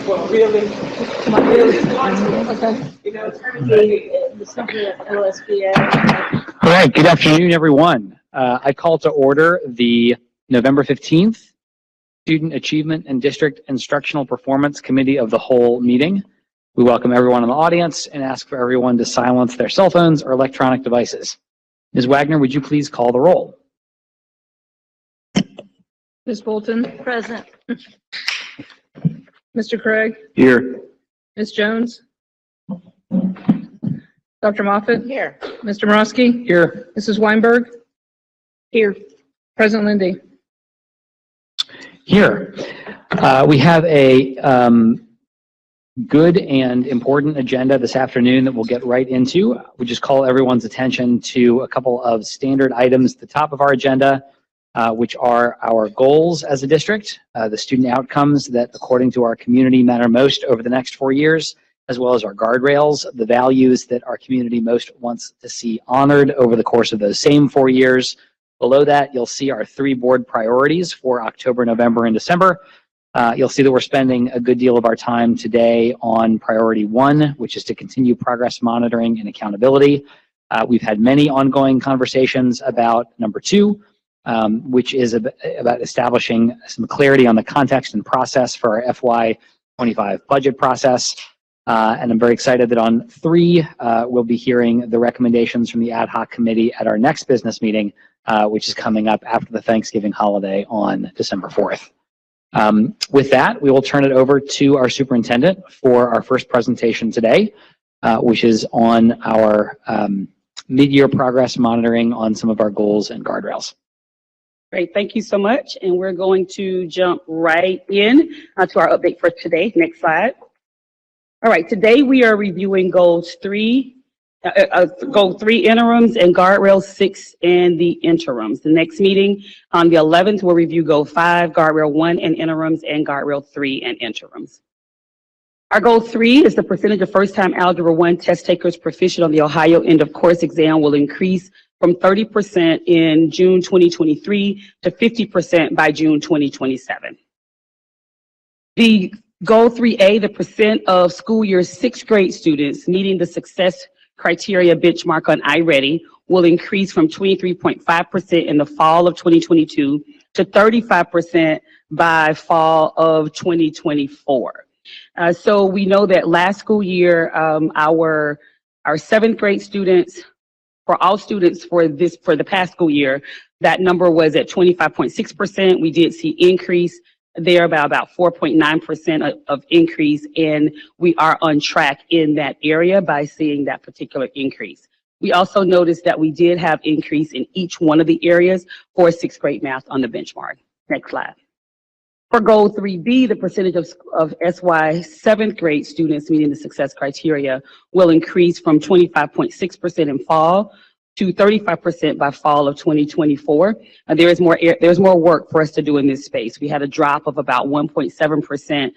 Well, really, okay. You know, the something at LSBA. All right, good afternoon, everyone. I call to order the November 15th Student Achievement and District Instructional Performance Committee of the Whole meeting. We welcome everyone in the audience and ask for everyone to silence their cell phones or electronic devices. Ms. Wagner, would you please call the roll? Ms. Bolton? Present. Mr. Craig? Here. Ms. Jones? Dr. Moffitt? Here. Mr. Morosky? Here. Mrs. Weinberg? Here. President Lindy? Here. We have a good and important agenda this afternoon that we'll get right into. We just call everyone's attention to a couple of standard items at the top of our agenda, which are our goals as a district, the student outcomes that, according to our community, matter most over the next 4 years, as well as our guardrails, the values that our community most wants to see honored over the course of those same 4 years. Below that, you'll see our 3 board priorities for October, November, and December. You'll see that we're spending a good deal of our time today on priority 1, which is to continue progress monitoring and accountability. We've had many ongoing conversations about number 2, which is about establishing some clarity on the context and process for our FY25 budget process. And I'm very excited that on 3, we'll be hearing the recommendations from the ad hoc committee at our next business meeting, which is coming up after the Thanksgiving holiday on December 4th. With that, we will turn it over to our superintendent for our first presentation today, which is on our mid-year progress monitoring on some of our goals and guardrails. Great, thank you so much. And we're going to jump right in to our update for today. Next slide. All right, today we are reviewing goal 3 interims and guardrail 6 and the interims. The next meeting on the 11th, we'll review goal 5, guardrail 1 and interims, and guardrail 3 and interims. Our goal 3 is the percentage of first-time Algebra 1 test takers proficient on the Ohio end of course exam will increase from 30% in June 2023 to 50% by June 2027. The goal 3A, the percent of school year 6th grade students meeting the success criteria benchmark on iReady will increase from 23.5% in the fall of 2022 to 35% by fall of 2024. So we know that last school year, our 7th grade students, for all students for the past school year, that number was at 25.6%. We did see increase there by about 4.9% of increase, and we are on track in that area by seeing that particular increase. We also noticed that we did have increase in each one of the areas for 6th grade math on the benchmark. Next slide. For goal 3B, the percentage of SY 7th grade students meeting the success criteria will increase from 25.6% in fall to 35% by fall of 2024. There's more work for us to do in this space. We had a drop of about 1.7%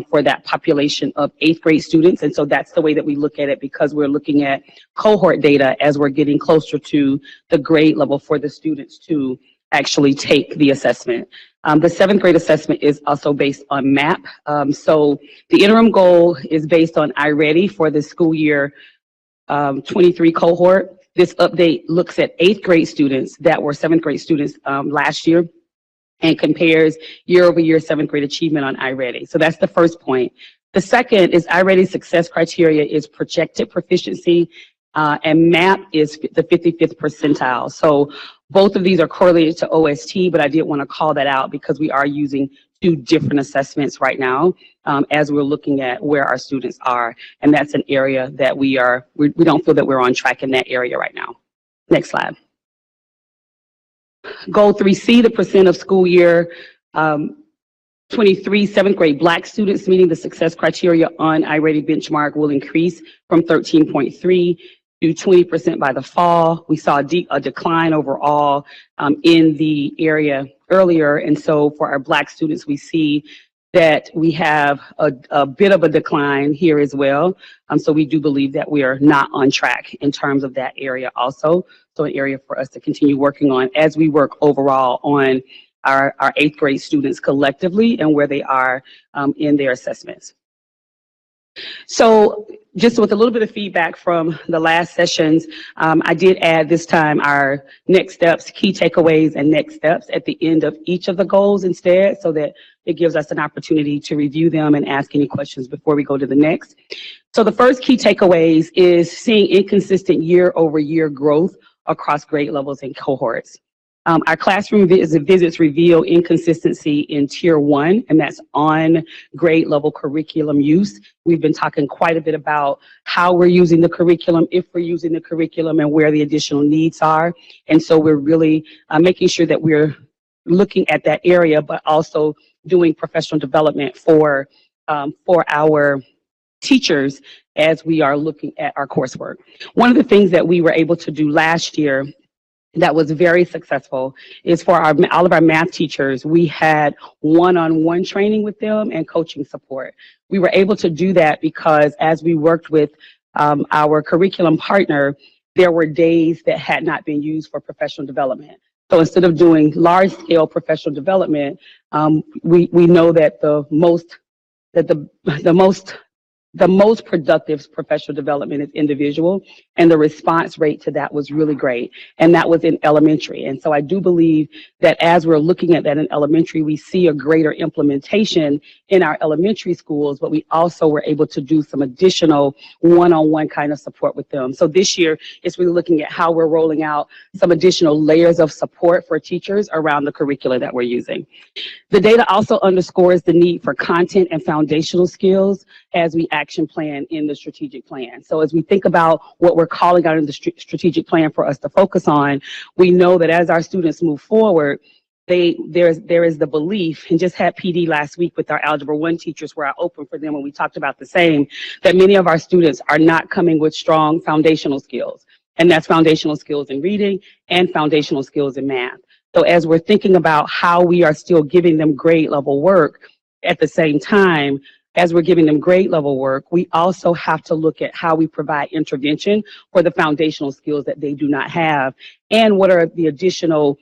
for that population of 8th grade students. And so that's the way that we look at it, because we're looking at cohort data as we're getting closer to the grade level for the students to actually take the assessment. The 7th grade assessment is also based on MAP. So the interim goal is based on iReady for the school year 23 cohort. This update looks at 8th grade students that were 7th grade students last year and compares year-over-year 7th grade achievement on iReady. So that's the first point. The second is iReady success criteria is projected proficiency, and MAP is the 55th percentile. So both of these are correlated to OST, but I did want to call that out because we are using 2 different assessments right now as we're looking at where our students are. And that's an area that we don't feel that we're on track in that area right now. Next slide. Goal 3C, the percent of school year 23 7th grade Black students meeting the success criteria on iReady benchmark will increase from 13.3 to 20% by the fall. We saw a decline overall in the area earlier. And so for our Black students, we see that we have a bit of a decline here as well. So we do believe that we are not on track in terms of that area also. So an area for us to continue working on as we work overall on our 8th grade students collectively and where they are in their assessments. So just with a little bit of feedback from the last sessions, I did add this time our next steps, key takeaways, and next steps at the end of each of the goals instead, so that it gives us an opportunity to review them and ask any questions before we go to the next. So the first key takeaways is seeing inconsistent year-over-year growth across grade levels and cohorts. Our classroom visits reveal inconsistency in Tier 1, and that's on grade level curriculum use. We've been talking quite a bit about how we're using the curriculum, if we're using the curriculum, and where the additional needs are. And so we're really making sure that we're looking at that area, but also doing professional development for our teachers as we are looking at our coursework. One of the things that we were able to do last year that was very successful is for all of our math teachers, we had one-on-one training with them and coaching support. We were able to do that because as we worked with our curriculum partner, there were days that had not been used for professional development. So instead of doing large-scale professional development, we know that the most productive professional development is individual, and the response rate to that was really great. And that was in elementary. And so I do believe that as we're looking at that in elementary, we see a greater implementation in our elementary schools, but we also were able to do some additional one-on-one kind of support with them. So this year, it's really looking at how we're rolling out some additional layers of support for teachers around the curricula that we're using. The data also underscores the need for content and foundational skills as we action plan in the strategic plan. So as we think about what we're calling out in the strategic plan for us to focus on, we know that as our students move forward, there is the belief, and just had PD last week with our Algebra 1 teachers where I opened for them and we talked about the same, that many of our students are not coming with strong foundational skills. And that's foundational skills in reading and foundational skills in math. So as we're thinking about how we are still giving them grade level work, at the same time, as we're giving them grade level work, we also have to look at how we provide intervention for the foundational skills that they do not have, and what are the additional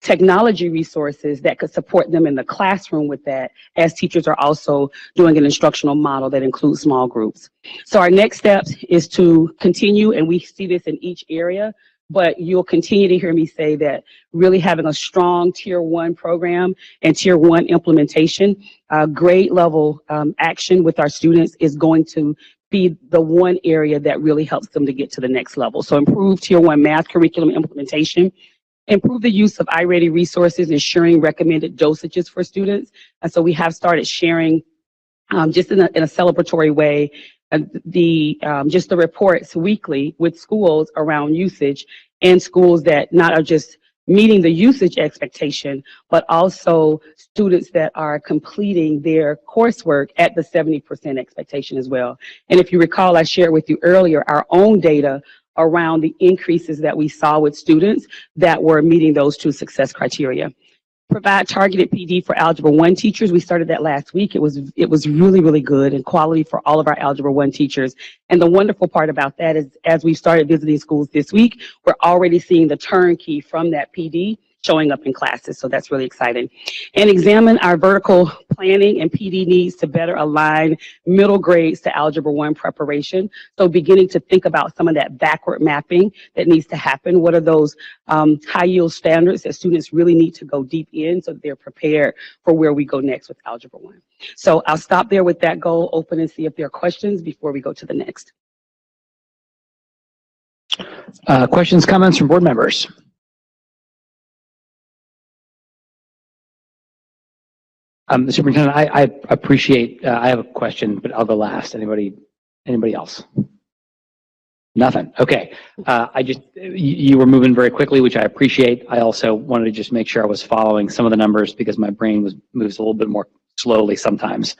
technology resources that could support them in the classroom with that, as teachers are also doing an instructional model that includes small groups. So our next steps is to continue, and we see this in each area, but you'll continue to hear me say that really having a strong Tier 1 program and Tier 1 implementation, grade level action with our students is going to be the one area that really helps them to get to the next level. So improve Tier 1 math curriculum implementation, improve the use of iReady resources, ensuring recommended dosages for students. And so we have started sharing just in a celebratory way just the reports weekly with schools around usage, and schools that not are just meeting the usage expectation, but also students that are completing their coursework at the 70% expectation as well. And if you recall, I shared with you earlier our own data around the increases that we saw with students that were meeting those two success criteria. Provide targeted PD for Algebra 1 teachers. We started that last week. It was really, really good and quality for all of our Algebra 1 teachers. And the wonderful part about that is as we started visiting schools this week, we're already seeing the turnkey from that PD showing up in classes. So that's really exciting. And examine our vertical planning and PD needs to better align middle grades to Algebra 1 preparation. So beginning to think about some of that backward mapping that needs to happen. What are those high yield standards that students really need to go deep in so that they're prepared for where we go next with Algebra 1. So I'll stop there with that goal, open and see if there are questions before we go to the next. Questions, comments from board members? Superintendent, I appreciate, I have a question, but I'll go last. Anybody else? Nothing. Okay. You were moving very quickly, which I appreciate. I also wanted to just make sure I was following some of the numbers because my brain moves a little bit more slowly sometimes.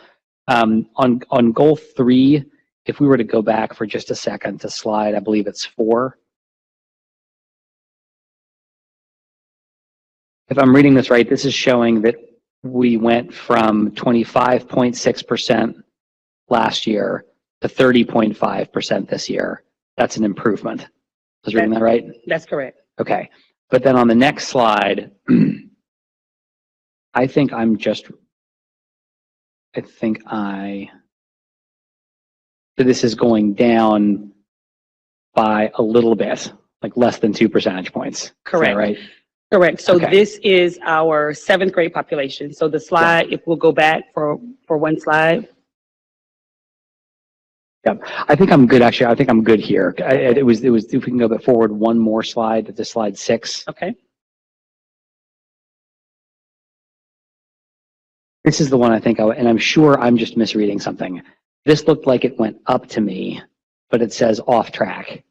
On goal 3, if we were to go back for just a second to slide, I believe it's 4. If I'm reading this right, this is showing that we went from 25.6% last year to 30.5% this year. That's an improvement. Was reading that right? That's correct. Okay. But then on the next slide, I think I So this is going down by a little bit, like less than 2 percentage points. Is that Correct. right? Correct. So Okay. this is our 7th grade population. So the slide, if we'll go back for one slide. Yep. I think I'm good, actually. I think I'm good here. It was, if we can go forward one more slide to slide 6. Okay. This is the one I think, and I'm sure I'm just misreading something. This looked like it went up to me, but it says off track.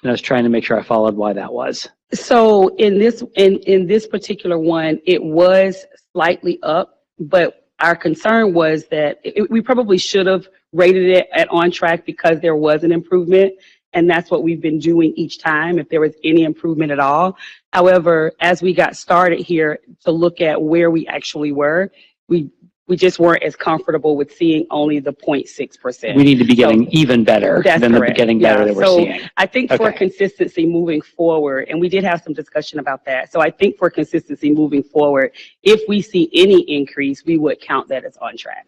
And I was trying to make sure I followed why that was. So in this particular one, it was slightly up, but our concern was that we probably should have rated it at on track because there was an improvement. And that's what we've been doing each time, if there was any improvement at all. However, as we got started here to look at where we actually were, we just weren't as comfortable with seeing only the 0.6%. We need to be getting even better than the getting better that we're seeing. I think for consistency moving forward, and we did have some discussion about that. So I think for consistency moving forward, if we see any increase, we would count that as on track.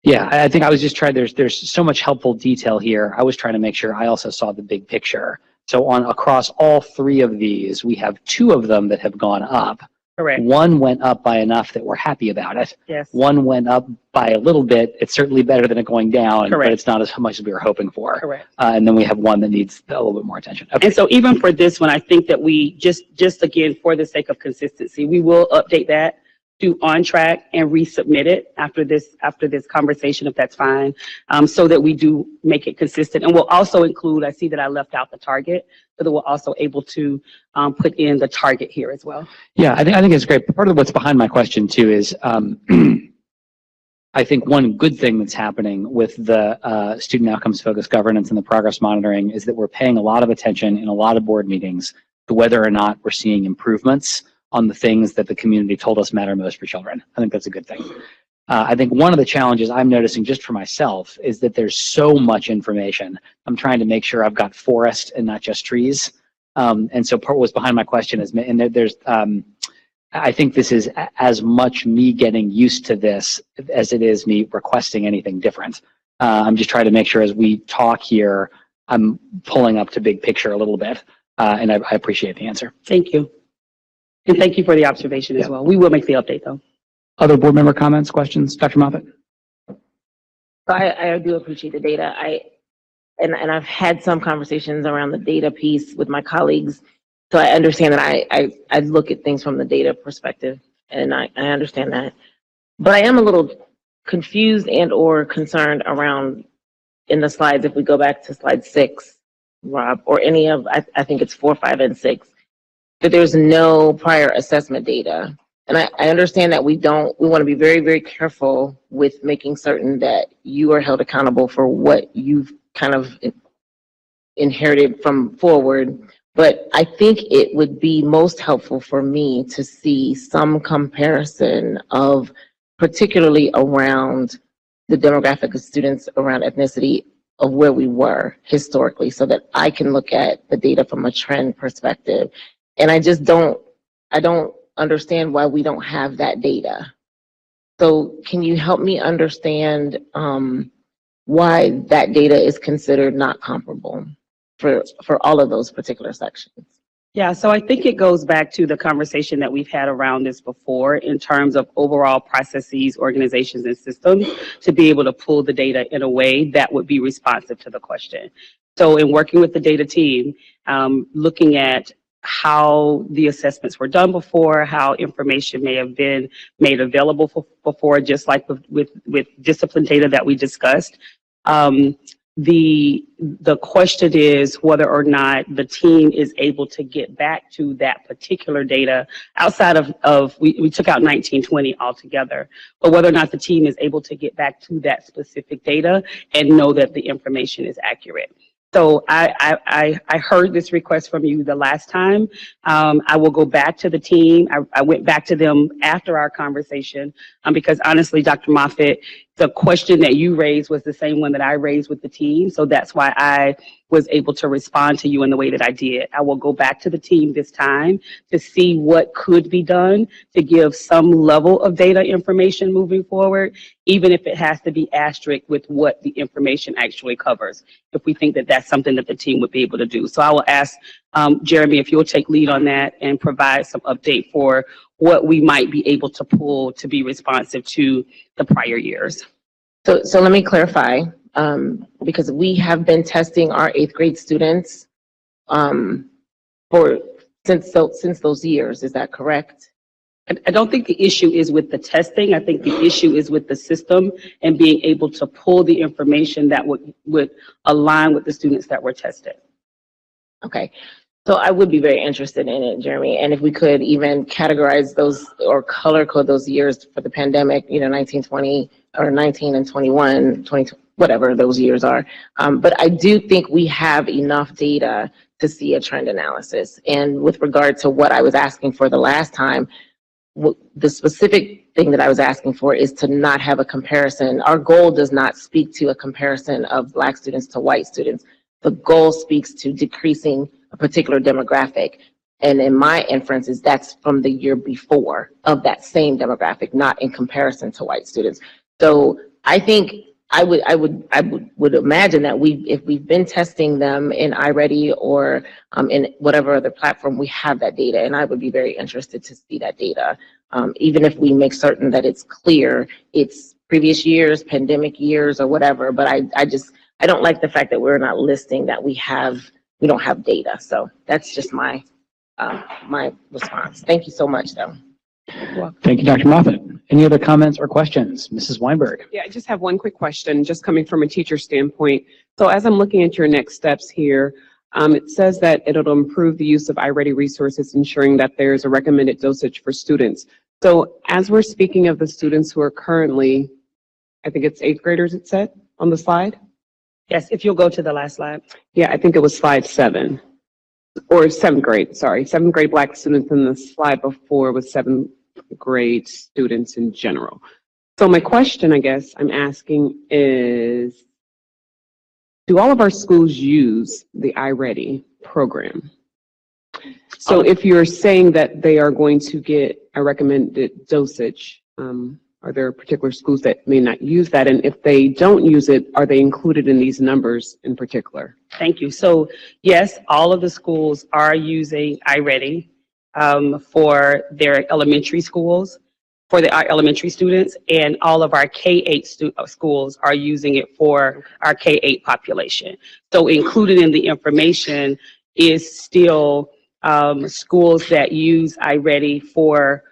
Yeah, I think I was just trying, there's so much helpful detail here. I was trying to make sure I also saw the big picture. So across all 3 of these, we have 2 of them that have gone up. Correct. One went up by enough that we're happy about it. Yes. One went up by a little bit. It's certainly better than it going down, Correct. but it's not as much as we were hoping for. Correct. And then we have one that needs a little bit more attention. Okay. And so even for this one, I think that we just again, for the sake of consistency, we will update that to on track and resubmit it after this conversation, if that's fine, so that we do make it consistent. And we'll also include, I see that I left out the target, so that we're also able to put in the target here as well. Yeah, I think it's great. Part of what's behind my question too is I think one good thing that's happening with the student outcomes focused governance and the progress monitoring is that we're paying a lot of attention in a lot of board meetings to whether or not we're seeing improvements on the things that the community told us matter most for children. I think that's a good thing. I think one of the challenges I'm noticing just for myself is that there's so much information. I'm trying to make sure I've got forest and not just trees. And so part was behind my question is, and there's, I think this is as much me getting used to this as it is me requesting anything different. I'm just trying to make sure as we talk here, I'm pulling up to big picture a little bit. And I appreciate the answer. Thank you. And thank you for the observation as well. We will make the update though. Other board member comments, questions? Dr. Moffitt? So I do appreciate the data. And I've had some conversations around the data piece with my colleagues. So I understand that I look at things from the data perspective, and I understand that. But I am a little confused and or concerned around in the slides, if we go back to slide 6, Rob, or any of, I think it's 4, 5, and 6, that there's no prior assessment data. And I understand that we want to be very, very careful with making certain that you are held accountable for what you've kind of inherited from forward. But I think it would be most helpful for me to see some comparison of, particularly around the demographic of students around ethnicity, of where we were historically, so that I can look at the data from a trend perspective. And I don't understand why we don't have that data. So can you help me understand why that data is considered not comparable for all of those particular sections? Yeah, so I think it goes back to the conversation that we've had around this before in terms of overall processes, organizations, and systems to be able to pull the data in a way that would be responsive to the question. So in working with the data team, looking at how the assessments were done before, how information may have been made available before, just like with discipline data that we discussed. The question is whether or not the team is able to get back to that particular data outside of we took out 1920 altogether, but whether or not the team is able to get back to that specific data and know that the information is accurate. So I heard this request from you the last time. I will go back to the team. I went back to them after our conversation because honestly, Dr. Moffitt, the question that you raised was the same one that I raised with the team. So that's why I was able to respond to you in the way that I did. I will go back to the team this time to see what could be done to give some level of data information moving forward, even if it has to be asterisk with what the information actually covers, if we think that that's something that the team would be able to do. So I will ask Jeremy if you'll take lead on that and provide some update for what we might be able to pull to be responsive to the prior years. So let me clarify, because we have been testing our 8th grade students since those years. Is that correct? I don't think the issue is with the testing. I think the issue is with the system and being able to pull the information that would align with the students that were tested. Okay. So I would be very interested in it, Jeremy, and if we could even categorize those or color code those years for the pandemic, 1920 or 19 and 21, 20, whatever those years are. But I do think we have enough data to see a trend analysis. And with regard to what I was asking for the last time, the specific thing that I was asking for is to not have a comparison. Our goal does not speak to a comparison of Black students to white students. The goal speaks to decreasing a particular demographic. And in my inference is that's from the year before of that same demographic, not in comparison to white students. So I think I would imagine that if we've been testing them in iReady or in whatever other platform, we have that data, and I would be very interested to see that data, even if we make certain that it's clear, it's previous years, pandemic years, or whatever. But I don't like the fact that we're not listing that we don't have data. So that's just my my response. Thank you so much, though. Thank you, Dr. Moffitt. Any other comments or questions? Mrs. Weinberg. Yeah, I just have one quick question, just coming from a teacher standpoint. So as I'm looking at your next steps here, it says that it'll improve the use of iReady resources, ensuring that there's a recommended dosage for students. So as we're speaking of the students who are currently, I think it's 8th graders, it said on the slide? Yes, if you'll go to the last slide. Yeah, I think it was slide 7. Or 7th grade, sorry. 7th grade Black students, in the slide before was 7th grade students in general. So my question, I guess I'm asking is, do all of our schools use the iReady program? So if you're saying that they are going to get a recommended dosage, are there particular schools that may not use that? And if they don't use it, are they included in these numbers in particular? Thank you. So yes, all of the schools are using iReady for their elementary schools, for our elementary students, and all of our K-8 schools are using it for our K-8 population. So included in the information is still schools that use iReady for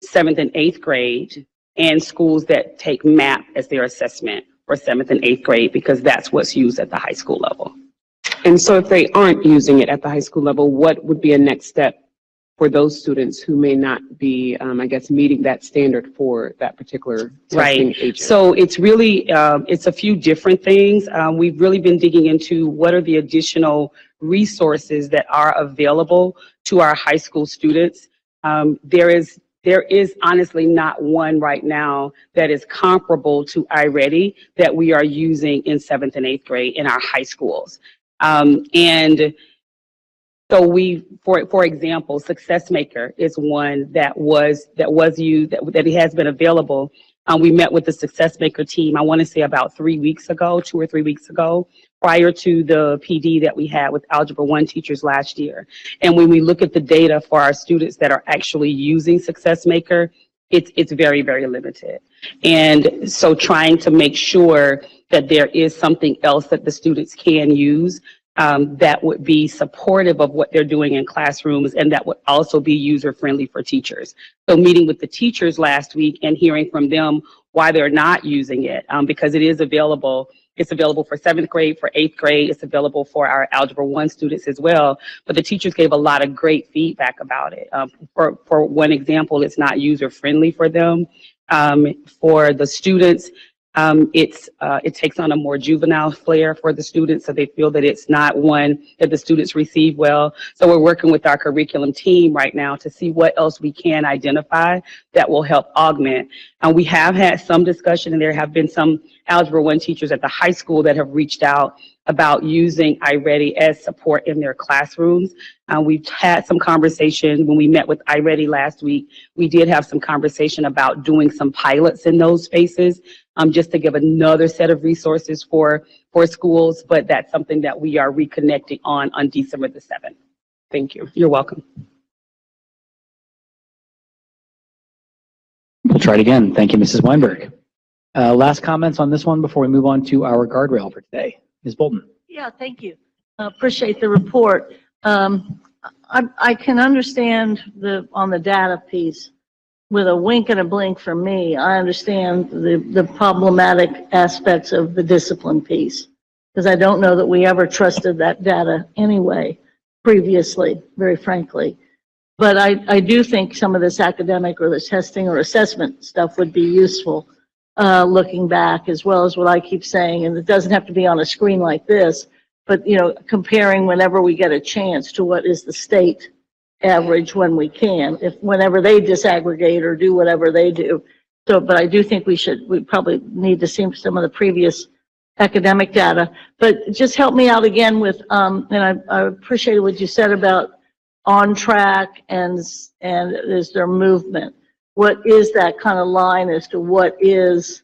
7th and 8th grade, and schools that take MAP as their assessment for 7th and 8th grade, because that's what's used at the high school level. And so if they aren't using it at the high school level, what would be a next step for those students who may not be, I guess, meeting that standard for that particular testing agent? So it's really, it's a few different things. We've really been digging into what are the additional resources that are available to our high school students. There is honestly not one right now that is comparable to iReady that we are using in 7th and 8th grade in our high schools. And so for example, Success Maker is one that was used, that it has been available. We met with the Success Maker team, I want to say about 3 weeks ago, 2 or 3 weeks ago, prior to the PD that we had with Algebra 1 teachers last year. And when we look at the data for our students that are actually using Success Maker, it's very, very limited. And so trying to make sure that there is something else that the students can use that would be supportive of what they're doing in classrooms, and that would also be user-friendly for teachers. So meeting with the teachers last week and hearing from them why they're not using it, because it is available. It's available for 7th grade, for 8th grade. It's available for our Algebra 1 students as well. But the teachers gave a lot of great feedback about it. For one example, it's not user-friendly for them. For the students, It takes on a more juvenile flair for the students, so they feel that it's not one that the students receive well. So we're working with our curriculum team right now to see what else we can identify that will help augment. And we have had some discussion, and there have been some Algebra 1 teachers at the high school that have reached out about using iReady as support in their classrooms. We've had some conversation when we met with iReady last week. We did have some conversation about doing some pilots in those spaces, just to give another set of resources for schools, but that's something that we are reconnecting on December the 7th. Thank you. You're welcome. We'll try it again. Thank you, Mrs. Weinberg. Last comments on this one before we move on to our guardrail for today. Ms. Bolton. Yeah, thank you. Appreciate the report. I can understand on the data piece with a wink and a blink for me. I understand the problematic aspects of the discipline piece, because I don't know that we ever trusted that data anyway previously, very frankly. But I do think some of this academic or this testing or assessment stuff would be useful looking back, as well as what I keep saying, and it doesn't have to be on a screen like this, but comparing whenever we get a chance to what is the state average when we can, whenever they disaggregate or do whatever they do. So, but I do think we probably need to see some of the previous academic data. But just help me out again with, and I appreciate what you said about on track and is there movement? What is that kind of line as to what is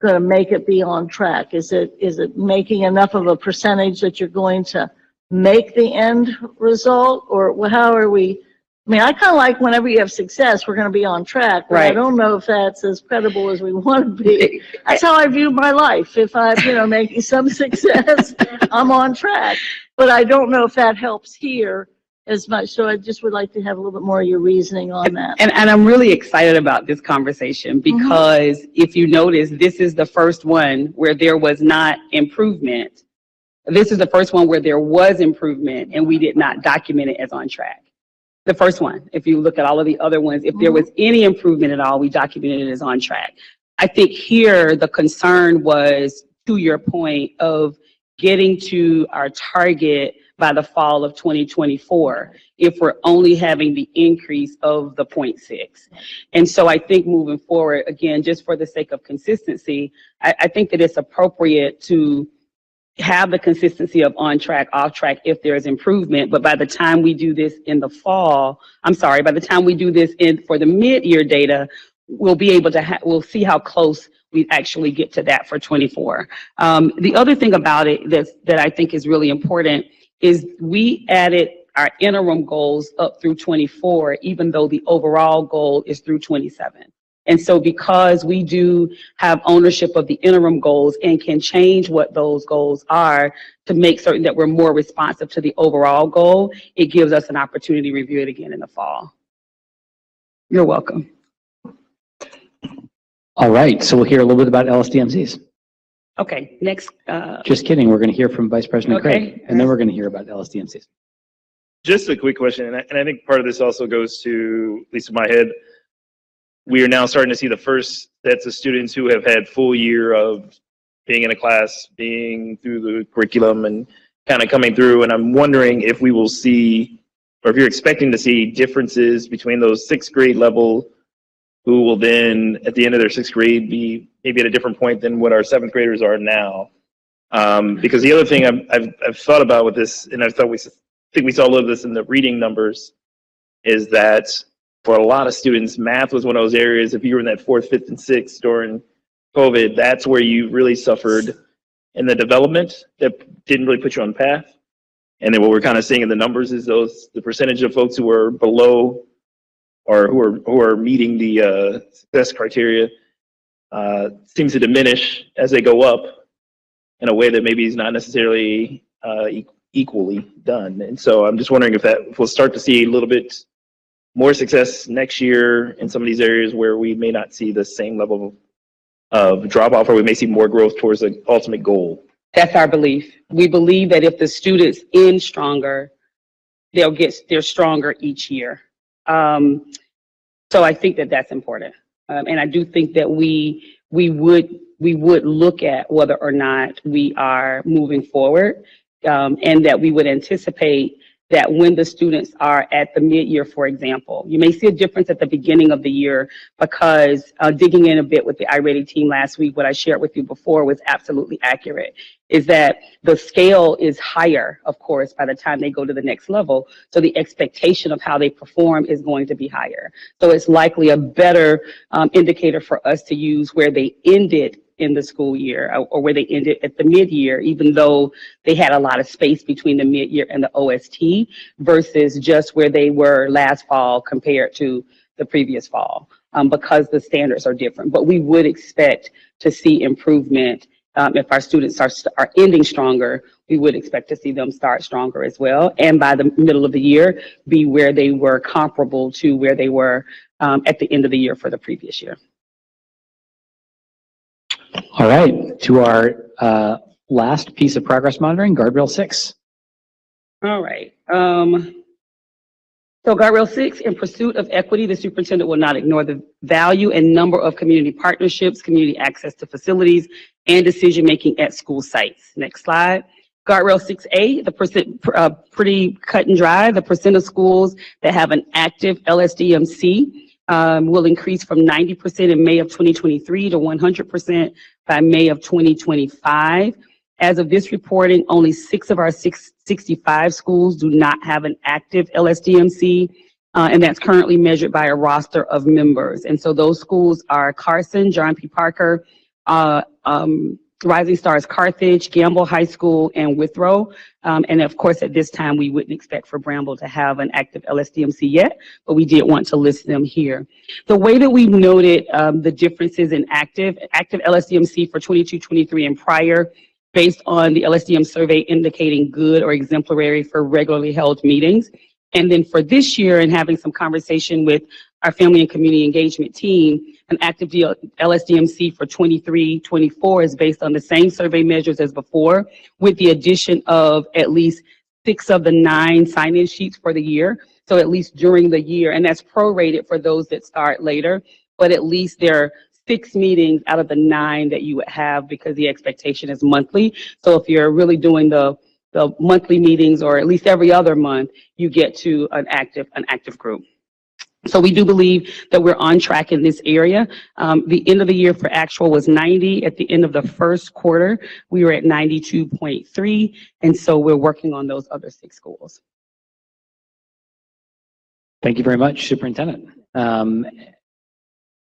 going to make it be on track? Is it making enough of a percentage that you're going to make the end result, or how are we? I mean, I kind of like whenever you have success, we're going to be on track, but right. I don't know if that's as credible as we want to be. That's how I view my life. If I'm, making some success, I'm on track, but I don't know if that helps here as much. So I just would like to have a little bit more of your reasoning on that. And I'm really excited about this conversation because if you notice, this is the first one where there was not improvement. This is the first one where there was improvement and we did not document it as on track. The first one, if you look at all of the other ones, if there was any improvement at all, we documented it as on track. I think here the concern was, to your point, of getting to our target by the fall of 2024 if we're only having the increase of the 0.6. And so I think moving forward, again, just for the sake of consistency, I think that it's appropriate to have the consistency of on track, off track if there is improvement. But by the time we do this in the fall, by the time we do this for the mid-year data, we'll be able to, we'll see how close we actually get to that for 24. The other thing about it that I think is really important is we added our interim goals up through 24, even though the overall goal is through 27. And so because we do have ownership of the interim goals and can change what those goals are to make certain that we're more responsive to the overall goal, it gives us an opportunity to review it again in the fall. You're welcome. All right, so we'll hear a little bit about LSDMCs. Okay, next. Just kidding, we're going to hear from Vice President Craig, and then we're going to hear about LSDMCs. Just a quick question, and I think part of this also goes to, at least in my head, we are now starting to see the first sets of students who have had full year of being in a class, being through the curriculum and kind of coming through. And I'm wondering if we will see, or if you're expecting to see differences between those 6th grade level who will then at the end of their 6th grade be maybe at a different point than what our 7th graders are now. Because the other thing I've thought about with this, and I think we saw a little of this in the reading numbers, is that for a lot of students, math was one of those areas, if you were in that 4th, 5th, and 6th during COVID, that's where you really suffered in the development that didn't really put you on the path. And then what we're kind of seeing in the numbers is the percentage of folks who are below or who are meeting the success criteria seems to diminish as they go up in a way that maybe is not necessarily equally done. And so I'm just wondering if we'll start to see a little bit more success next year in some of these areas where we may not see the same level of drop off, or we may see more growth towards the ultimate goal. That's our belief. We believe that if the students end stronger, they're stronger each year. So I think that that's important. And I do think that we would we would look at whether or not we are moving forward, and that we would anticipate that when the students are at the mid-year, for example, you may see a difference at the beginning of the year because digging in a bit with the iReady team last week, what I shared with you before was absolutely accurate, is that the scale is higher, of course, by the time they go to the next level. So the expectation of how they perform is going to be higher. So it's likely a better indicator for us to use where they ended in the school year or where they ended at the mid-year, even though they had a lot of space between the mid-year and the OST versus just where they were last fall compared to the previous fall, because the standards are different. But we would expect to see improvement. If our students are ending stronger, we would expect to see them start stronger as well. And by the middle of the year, be where they were comparable to where they were at the end of the year for the previous year. All right, to our last piece of progress monitoring, Guardrail 6. All right. So Guardrail 6, in pursuit of equity, the superintendent will not ignore the value and number of community partnerships, community access to facilities, and decision-making at school sites. Next slide. Guardrail 6A, the pretty cut and dry, the percent of schools that have an active LSDMC will increase from 90% in May of 2023 to 100% by May of 2025. As of this reporting, only 6 of our 65 schools do not have an active LSDMC, and that's currently measured by a roster of members. And so those schools are Carson, John P. Parker, Rising Stars Carthage, Gamble High School, and Withrow. And of course, at this time, we wouldn't expect for Bramble to have an active LSDMC yet, but we did want to list them here. The way that we noted the differences in active LSDMC for 22, 23, and prior, based on the LSDM survey indicating good or exemplary for regularly held meetings. And then for this year, and having some conversation with our family and community engagement team, an active LSDMC for 23, 24 is based on the same survey measures as before, with the addition of at least 6 of the 9 sign-in sheets for the year. So at least during the year, and that's prorated for those that start later, but at least there are 6 meetings out of the 9 that you would have because the expectation is monthly. So if you're really doing the monthly meetings, or at least every other month, you get to an active group. So we do believe that we're on track in this area. The end of the year for actual was 90. At the end of the first quarter, we were at 92.3. And so we're working on those other 6 schools. Thank you very much, Superintendent.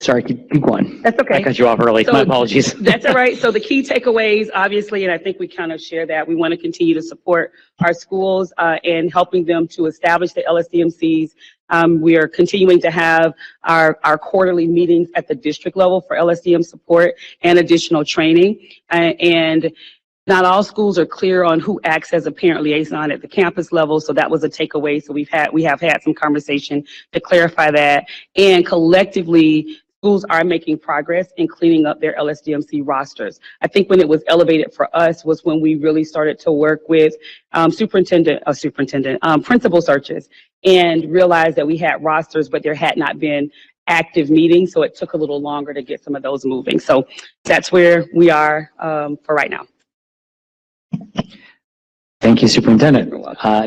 Sorry, keep going. That's okay. I cut you off early. So my apologies. That's all right. So the key takeaways, obviously, and I think we kind of share that, we want to continue to support our schools and helping them to establish the LSDMCs. We are continuing to have our quarterly meetings at the district level for LSDM support and additional training. And not all schools are clear on who acts as a parent liaison at the campus level, so that was a takeaway. So we have had some conversation to clarify that, and collectively, schools are making progress in cleaning up their LSDMC rosters. I think when it was elevated for us was when we really started to work with principal searches, and realized that we had rosters, but there had not been active meetings, so it took a little longer to get some of those moving. So that's where we are for right now. Thank you, Superintendent.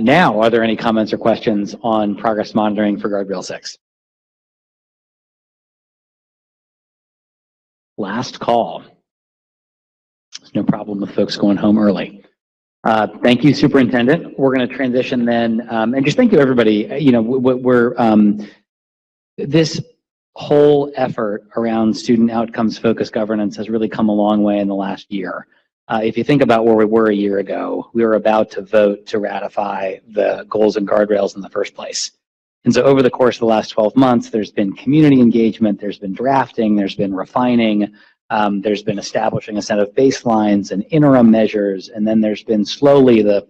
Now, are there any comments or questions on progress monitoring for Guardrail 6? Last call. There's no problem with folks going home early. Thank you, Superintendent. We're going to transition then, and just thank you, everybody. You know, this whole effort around student outcomes focused governance has really come a long way in the last year. If you think about where we were a year ago, we were about to vote to ratify the goals and guardrails in the first place. And so over the course of the last 12 months, there's been community engagement, there's been drafting, there's been refining, there's been establishing a set of baselines and interim measures, and then there's been slowly the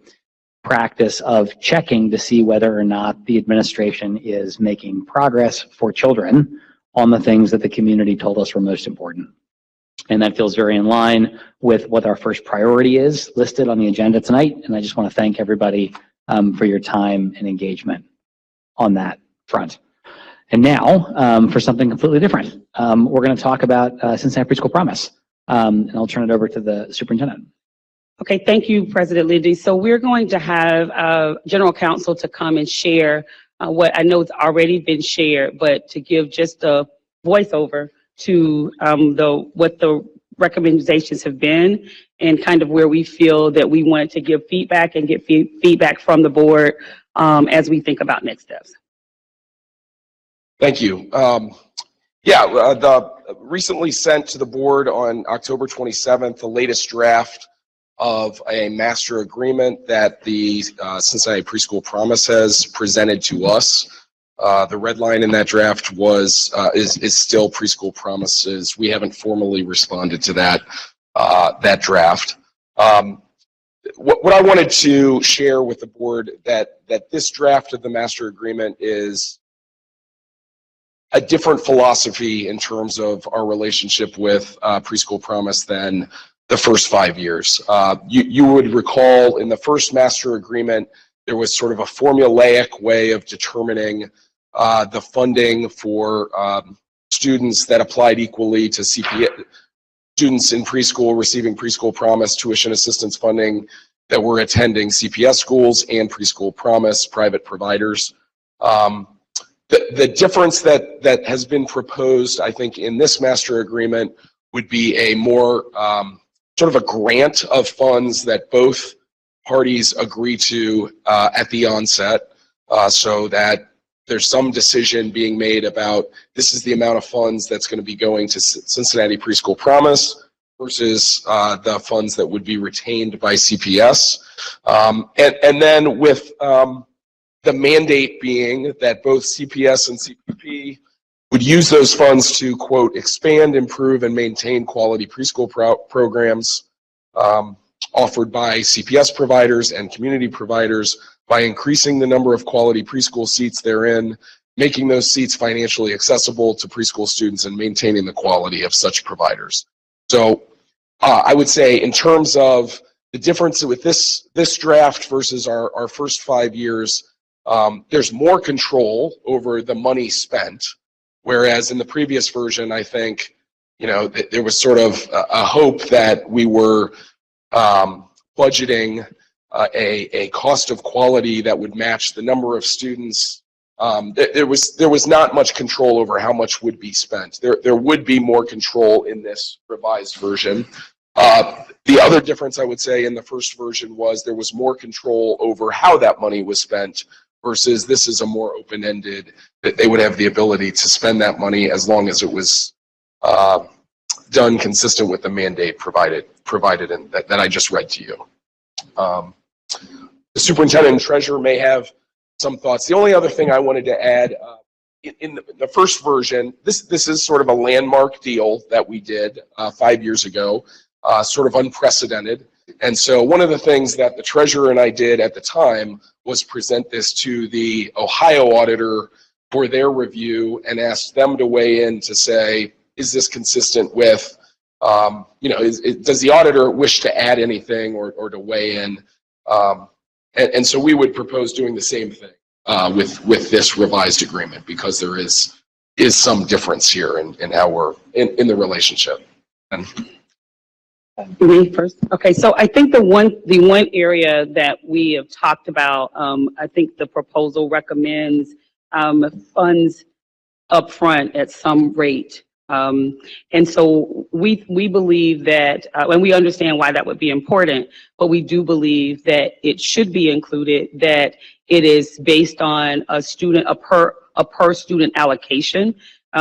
practice of checking to see whether or not the administration is making progress for children on the things that the community told us were most important. And that feels very in line with what our first priority is listed on the agenda tonight. And I just want to thank everybody for your time and engagement on that front. And now for something completely different. We're going to talk about Cincinnati Preschool Promise. And I'll turn it over to the superintendent. Okay, thank you, President Lindy. So we're going to have General Counsel to come and share what I know has already been shared, but to give just a voiceover to what the recommendations have been and kind of where we feel that we wanted to give feedback and get feedback from the board as we think about next steps. Thank you. The recently sent to the board on October 27th, the latest draft of a master agreement that the Cincinnati Preschool Promise has presented to us. The red line in that draft is still preschool promises. We haven't formally responded to that draft. What I wanted to share with the board that this draft of the master agreement is a different philosophy in terms of our relationship with Preschool Promise than the first 5 years. You would recall in the first master agreement, there was sort of a formulaic way of determining the funding for students that applied equally to CPS, students in preschool receiving Preschool Promise tuition assistance funding that were attending CPS schools and Preschool Promise private providers. The difference that has been proposed, I think, in this master agreement would be a more sort of a grant of funds that both parties agree to at the onset, so that there's some decision being made about this is the amount of funds that's going to be going to Cincinnati Preschool Promise versus the funds that would be retained by CPS. And then with the mandate being that both CPS and CPP would use those funds to, quote, expand, improve, and maintain quality preschool programs offered by CPS providers and community providers by increasing the number of quality preschool seats therein, making those seats financially accessible to preschool students, and maintaining the quality of such providers. So I would say in terms of the difference with this draft versus our first 5 years, there's more control over the money spent, whereas in the previous version, I think, there was sort of a hope that we were budgeting a cost of quality that would match the number of students. There was not much control over how much would be spent. There would be more control in this revised version. The other difference I would say in the first version was there was more control over how that money was spent, versus this is a more open-ended, that they would have the ability to spend that money as long as it was done consistent with the mandate provided in that I just read to you. The superintendent and treasurer may have some thoughts. The only other thing I wanted to add, in the first version, this is sort of a landmark deal that we did 5 years ago, sort of unprecedented. And so one of the things that the treasurer and I did at the time was present this to the Ohio auditor for their review and asked them to weigh in to say, is this consistent with, does the auditor wish to add anything or to weigh in? And so we would propose doing the same thing with this revised agreement, because there is some difference here in how we're in the relationship. And Me first. Okay, so I think the one area that we have talked about, I think the proposal recommends funds upfront at some rate. And so we believe that, and we understand why that would be important, but we do believe that it should be included, that it is based on a per student allocation,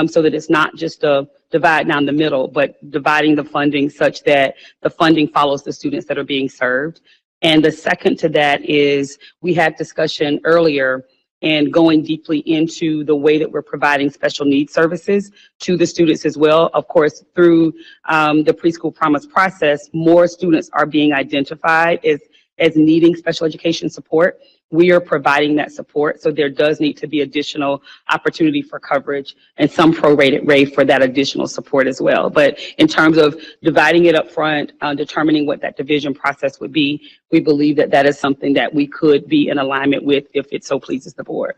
so that it's not just a divide down the middle, but dividing the funding such that the funding follows the students that are being served. And the second to that is, we had discussion earlier and going deeply into the way that we're providing special needs services to the students as well. Of course, through the Preschool Promise process, more students are being identified as needing special education support. We are providing that support, so there does need to be additional opportunity for coverage and some prorated rate for that additional support as well. But in terms of dividing it up front, determining what that division process would be, we believe that that is something that we could be in alignment with if it so pleases the board.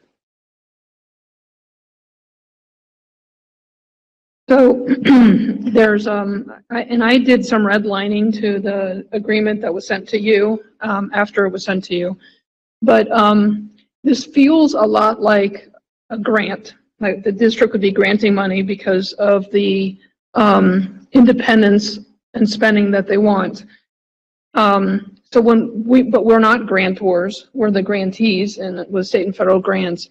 So there's, I did some redlining to the agreement that was sent to you after it was sent to you. But this feels a lot like a grant. Like the district would be granting money because of the independence and spending that they want. So but we're not grantors, we're the grantees, and it was state and federal grants.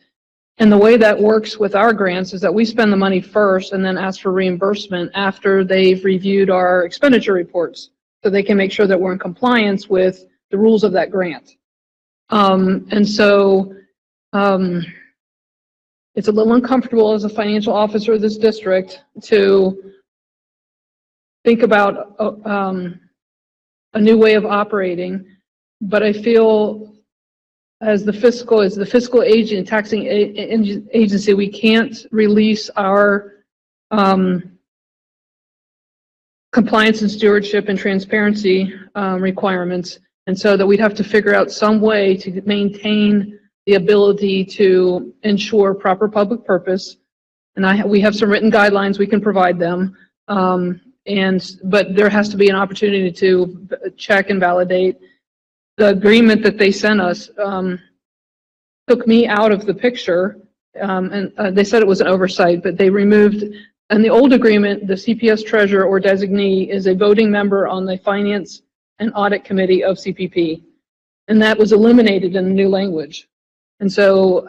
And the way that works with our grants is that we spend the money first and then ask for reimbursement after they've reviewed our expenditure reports, so they can make sure that we're in compliance with the rules of that grant. And so it's a little uncomfortable as a financial officer of this district to think about a new way of operating, but I feel as the fiscal agent, taxing agency, we can't release our compliance and stewardship and transparency requirements, and so that we'd have to figure out some way to maintain the ability to ensure proper public purpose. And we have some written guidelines, we can provide them, but there has to be an opportunity to check and validate. The agreement that they sent us took me out of the picture, and they said it was an oversight, but they removed, in the old agreement, the CPS treasurer or designee is a voting member on the Finance and Audit Committee of CPP, and that was eliminated in the new language. And so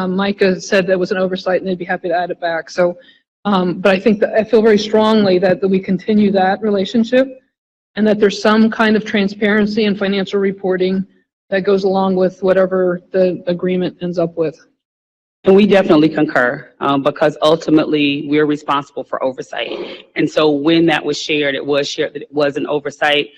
Micah said that was an oversight, and they'd be happy to add it back. So, but I think that I feel very strongly that we continue that relationship, and that there's some kind of transparency and financial reporting that goes along with whatever the agreement ends up with. And we definitely concur, because ultimately we're responsible for oversight. And so when that was shared, it was shared that it was an oversight.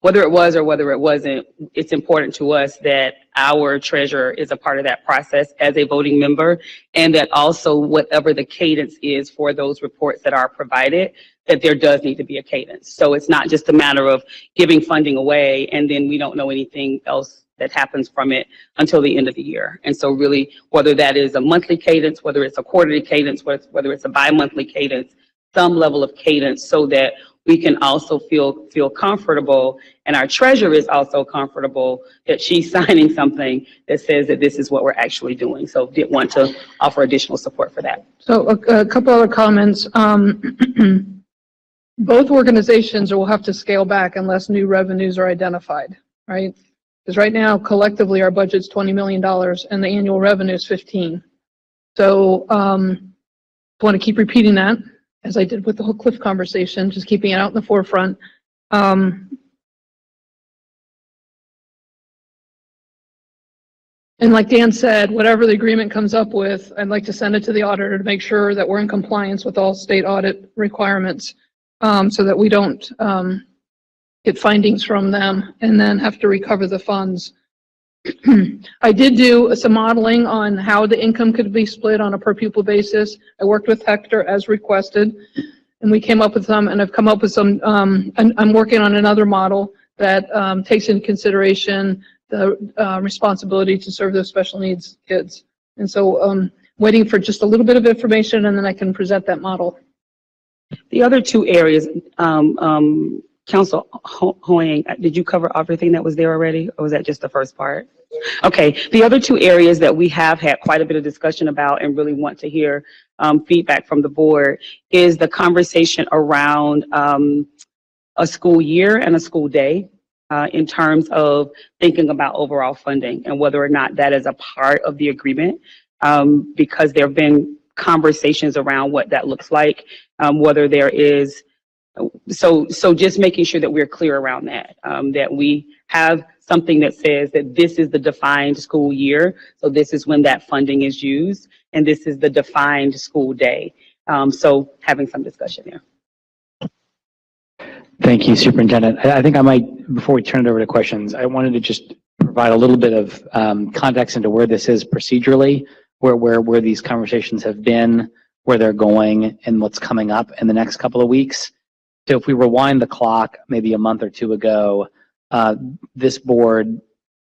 Whether it was or whether it wasn't, it's important to us that our treasurer is a part of that process as a voting member, and that also whatever the cadence is for those reports that are provided, that there does need to be a cadence. So it's not just a matter of giving funding away and then we don't know anything else that happens from it until the end of the year. And so really, whether that is a monthly cadence, whether it's a quarterly cadence, whether it's a bi-monthly cadence, some level of cadence, so that we can also feel comfortable, and our treasurer is also comfortable that she's signing something that says that this is what we're actually doing. So did want to offer additional support for that. So a couple other comments. Both organizations will have to scale back unless new revenues are identified, right? Because right now, collectively, our budget's $20 million and the annual revenue is 15. So I want to keep repeating that, as I did with the whole Cliff conversation, just keeping it out in the forefront. And like Dan said, whatever the agreement comes up with, I'd like to send it to the auditor to make sure that we're in compliance with all state audit requirements, so that we don't get findings from them and then have to recover the funds. I did do some modeling on how the income could be split on a per pupil basis. I worked with Hector as requested, and we came up with some, and I've come up with some, and I'm working on another model that takes into consideration the responsibility to serve those special needs kids. And so waiting for just a little bit of information, and then I can present that model. The other two areas, Council Hoying, did you cover everything that was there already, or was that just the first part? Okay, the other two areas that we have had quite a bit of discussion about and really want to hear feedback from the board is the conversation around a school year and a school day in terms of thinking about overall funding and whether or not that is a part of the agreement, because there have been conversations around what that looks like, whether there is. So just making sure that we're clear around that, that we have something that says that this is the defined school year. So this is when that funding is used, and this is the defined school day. So having some discussion there. Thank you, Superintendent. I think I might, before we turn it over to questions, I wanted to just provide a little bit of context into where this is procedurally, where these conversations have been, where they're going, and what's coming up in the next couple of weeks. So if we rewind the clock maybe a month or two ago, this board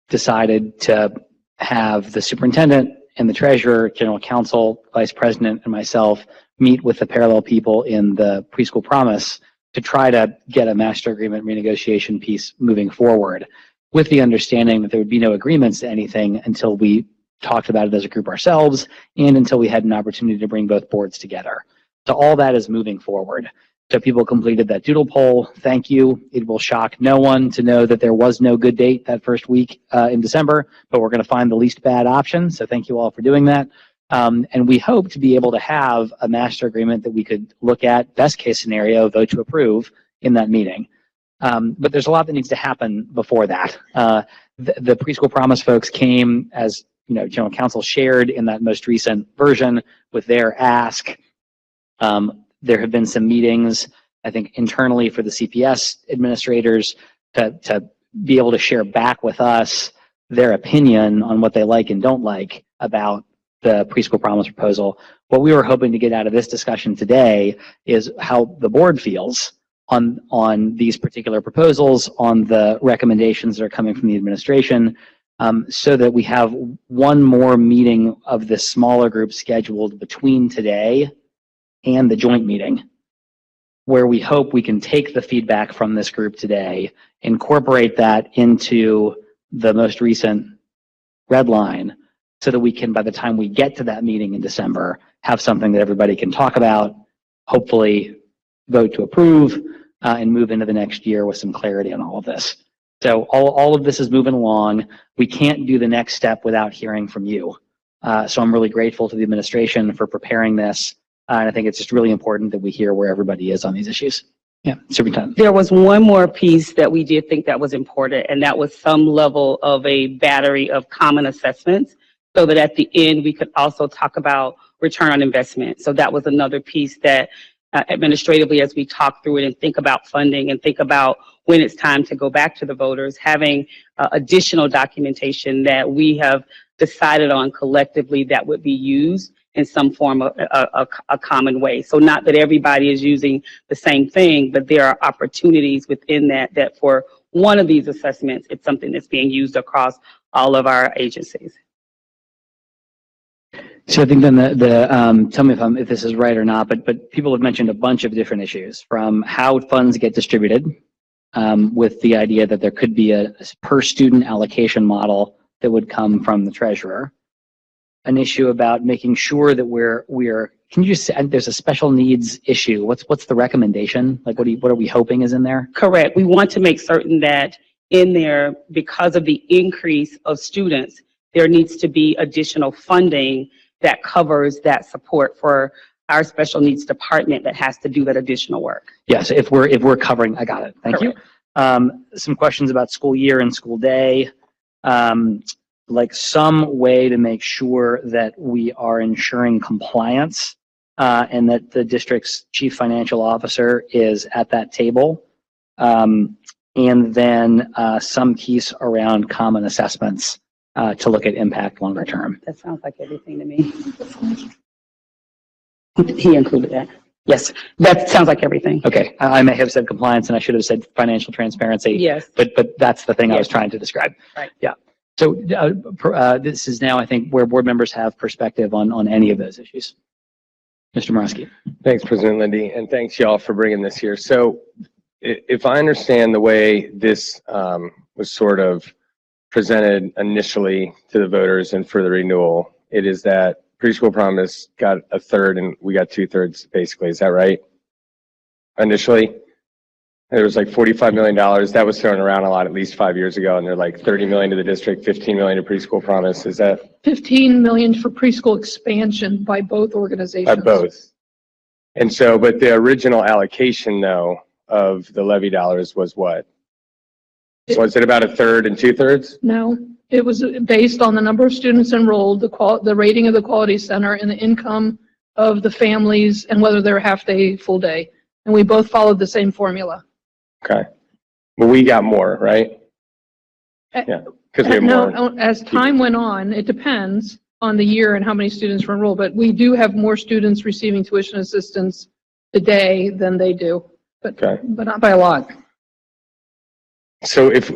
decided to have the superintendent and the treasurer, general counsel, vice president, and myself meet with the parallel people in the preschool promise to try to get a master agreement renegotiation piece moving forward, with the understanding that there would be no agreements to anything until we talked about it as a group ourselves and until we had an opportunity to bring both boards together. So all that is moving forward. So people completed that doodle poll. Thank you. It will shock no one to know that there was no good date that first week in December, but we're going to find the least bad option. So thank you all for doing that. And we hope to be able to have a master agreement that we could look at, best case scenario, vote to approve in that meeting. But there's a lot that needs to happen before that. The preschool promise folks came, as you know, general counsel shared in that most recent version with their ask. There have been some meetings, I think, internally for the CPS administrators to be able to share back with us their opinion on what they like and don't like about the preschool promise proposal. What we were hoping to get out of this discussion today is how the board feels on these particular proposals, on the recommendations that are coming from the administration, so that we have one more meeting of this smaller group scheduled between today and the joint meeting, where we hope we can take the feedback from this group today, incorporate that into the most recent red line, so that we can, by the time we get to that meeting in December, have something that everybody can talk about, hopefully vote to approve, and move into the next year with some clarity on all of this. So all of this is moving along. We can't do the next step without hearing from you. So I'm really grateful to the administration for preparing this. And I think it's just really important that we hear where everybody is on these issues. Yeah, Superintendent. There was one more piece that we did think that was important, and that was some level of a battery of common assessments, so that at the end we could also talk about return on investment. So that was another piece that administratively, as we talk through it and think about funding and think about when it's time to go back to the voters, having additional documentation that we have decided on collectively that would be used in some form of a common way. So not that everybody is using the same thing, but there are opportunities within that for one of these assessments, it's something that's being used across all of our agencies. So I think then tell me if this is right or not, but people have mentioned a bunch of different issues, from how funds get distributed, with the idea that there could be a per student allocation model that would come from the treasurer. An issue about making sure that can you just say, there's a special needs issue. What's the recommendation? Like, what are we hoping is in there? Correct. We want to make certain that in there, because of the increase of students, there needs to be additional funding that covers that support for our special needs department that has to do that additional work. Yes, if we're covering, I got it. Thank you. Some questions about school year and school day. Like some way to make sure that we are ensuring compliance, and that the district's chief financial officer is at that table. And then some piece around common assessments to look at impact longer term. That sounds like everything to me. He included that. Yes, that sounds like everything. Okay, I may have said compliance and I should have said financial transparency. Yes. But that's the thing I Yes. was trying to describe. Right. Yeah. So this is now, I think, where board members have perspective on any of those issues. Mr. Morosky. Thanks, President Lindy, and thanks y'all for bringing this here. So if I understand the way this was sort of presented initially to the voters and for the renewal, it is that preschool promise got a third and we got 2/3 basically. Is that right? Initially? There was like $45 million. That was thrown around a lot at least 5 years ago, and they're like $30 million to the district, $15 million to preschool promise. Is that? 15 million for preschool expansion by both organizations. By both. And so, but the original allocation though of the levy dollars was what? Was it about 1/3 and 2/3? No, it was based on the number of students enrolled, the rating of the quality center, and the income of the families, and whether they're half day, full day. And we both followed the same formula. Okay. But we got more, right? Yeah, because we have more. No, as time went on, it depends on the year and how many students were enrolled, but we do have more students receiving tuition assistance today than they do, but Okay. not by a lot. So if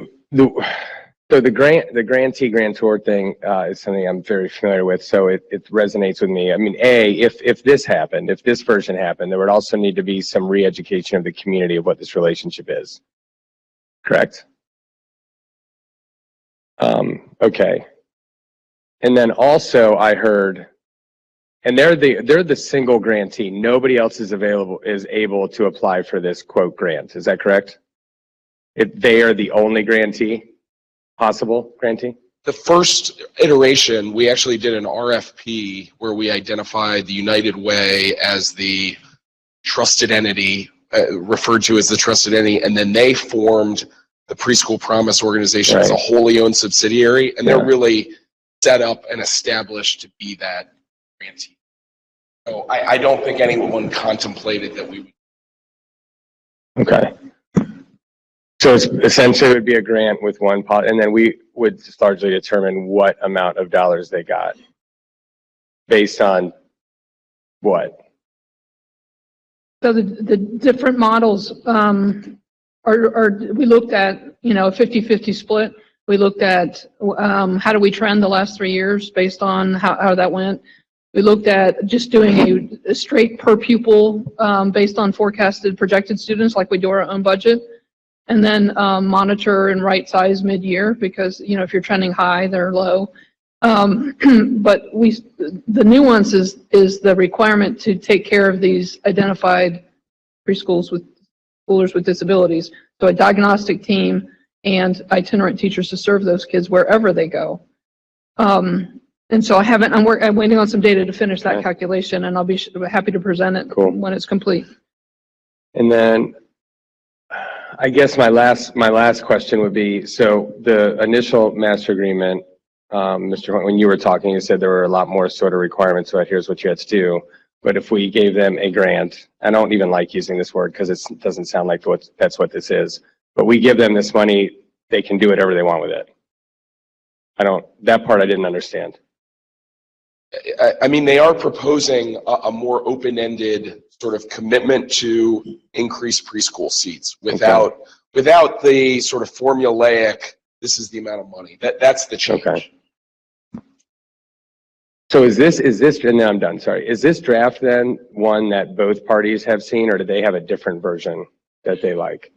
So the grantee grantor thing is something I'm very familiar with, so it resonates with me. I mean, if this happened, if this version happened, there would also need to be some re-education of the community of what this relationship is. Correct? Okay. And then also I heard, and they're the single grantee. Nobody else is able to apply for this quote grant. Is that correct? If they are the only grantee? Possible grantee? The first iteration, we actually did an RFP where we identified the United Way as the trusted entity, referred to as the trusted entity, and then they formed the Preschool Promise organization as a wholly owned subsidiary, and they're really set up and established to be that grantee. So I don't think anyone contemplated that we would. Okay. So it's essentially it would be a grant with one pot, and then we would just largely determine what amount of dollars they got based on what? So the different models we looked at, you know, a 50-50 split. We looked at how do we trend the last 3 years based on how that went. We looked at just doing a straight per pupil based on forecasted projected students like we do our own budget. And then monitor and right size mid-year because, you know, if you're trending high, they're low. But the nuance is the requirement to take care of these identified preschoolers with disabilities. So a diagnostic team and itinerant teachers to serve those kids wherever they go. And so I'm waiting on some data to finish that calculation, and I'll be happy to present it when it's complete. And then I guess my last question would be, so the initial master agreement, Mr. Hunt, when you were talking, you said there were a lot more sort of requirements about here's what you had to do. But if we gave them a grant, I don't even like using this word because it doesn't sound like that's what this is, but we give them this money, they can do whatever they want with it. That part I didn't understand. I mean, they are proposing a more open-ended sort of commitment to increase preschool seats without the sort of formulaic, this is the amount of money. That's the change. Okay. So is this, and then I'm done, sorry. Is this draft then one that both parties have seen, or do they have a different version that they like?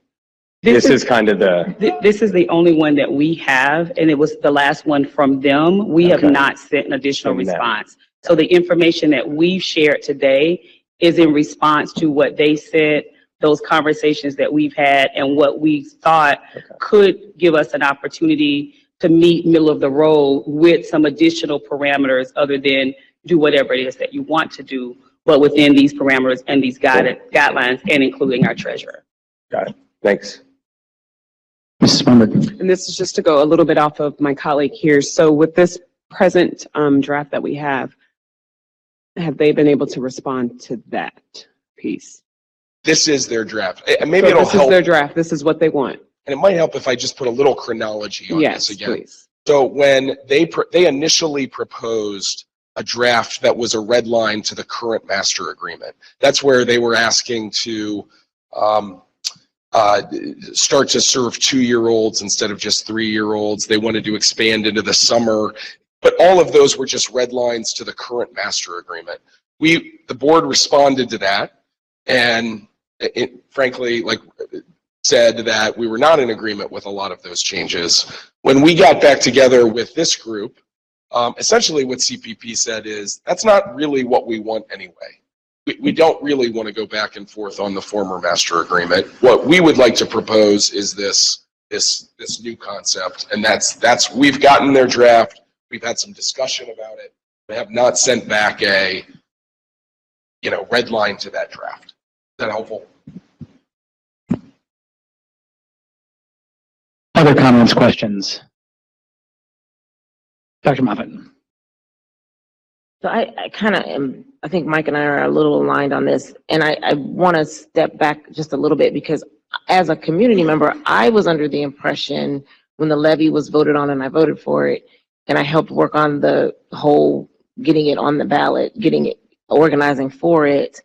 This is kind of This is the only one that we have, and it was the last one from them. We have not sent an additional response. So the information that we've shared today is in response to what they said, those conversations that we've had, and what we thought could give us an opportunity to meet middle of the road with some additional parameters other than do whatever it is that you want to do, but within these parameters and these guidelines, and including our treasurer. Got it. Thanks. Mrs. Swanberg. And this is just to go a little bit off of my colleague here. So with this present draft that we have they been able to respond to that piece? This is their draft. And maybe So it'll this help. is their draft. This is what they want. And it might help if I just put a little chronology on Yes, this again. please. So when they initially proposed a draft that was a red line to the current master agreement, that's where they were asking to start to serve 2-year-olds instead of just 3-year-olds. They wanted to expand into the summer, but all of those were just red lines to the current master agreement. The board responded to that, and it frankly, said that we were not in agreement with a lot of those changes. When we got back together with this group, essentially what CPP said is, that's not really what we want anyway. We don't really want to go back and forth on the former master agreement. What we would like to propose is this new concept, and that's we've gotten their draft. We've had some discussion about it. They have not sent back a red line to that draft. Is that helpful? Other comments, questions? Dr. Moffitt. So I kind of am, I think Mike and I are a little aligned on this, and I want to step back just a little bit because as a community member, I was under the impression when the levy was voted on and I voted for it, and I helped work on the whole getting it on the ballot, getting it organizing for it,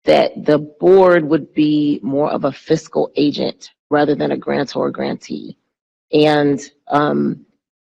that the board would be more of a fiscal agent rather than a grantor or grantee. And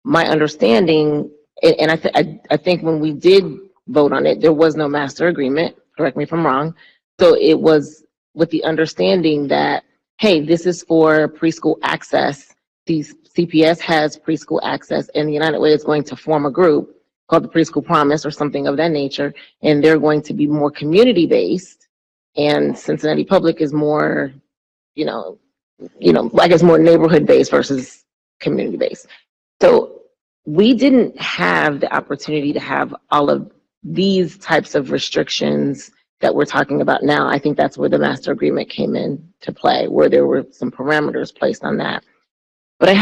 my understanding, and I think when we did vote on it, there was no master agreement. Correct me if I'm wrong. So it was with the understanding that, hey, this is for preschool access. These CPS has preschool access, and the United Way is going to form a group called the Preschool Promise or something of that nature, and they're going to be more community-based, and Cincinnati Public is more, I guess more neighborhood-based versus community-based. So we didn't have the opportunity to have all of these types of restrictions that we're talking about now. I think that's where the master agreement came into play, where there were some parameters placed on that. But I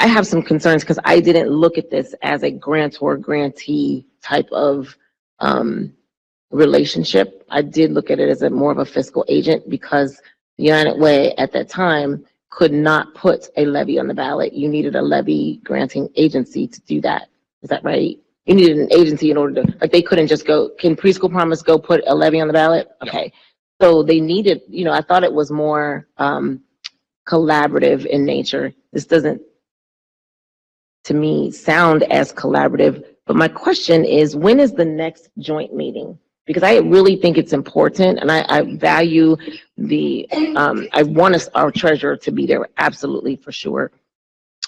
have some concerns because I didn't look at this as a grantor-grantee type of relationship. I did look at it as more of a fiscal agent because the United Way at that time could not put a levy on the ballot. You needed a levy granting agency to do that. Is that right? You needed an agency in order to, like, they couldn't just go, can Preschool Promise go put a levy on the ballot? Okay. So they needed, I thought it was more collaborative in nature. This doesn't, to me, sound as collaborative. But my question is, when is the next joint meeting? Because I really think it's important, and I value I want our treasurer to be there, absolutely, for sure.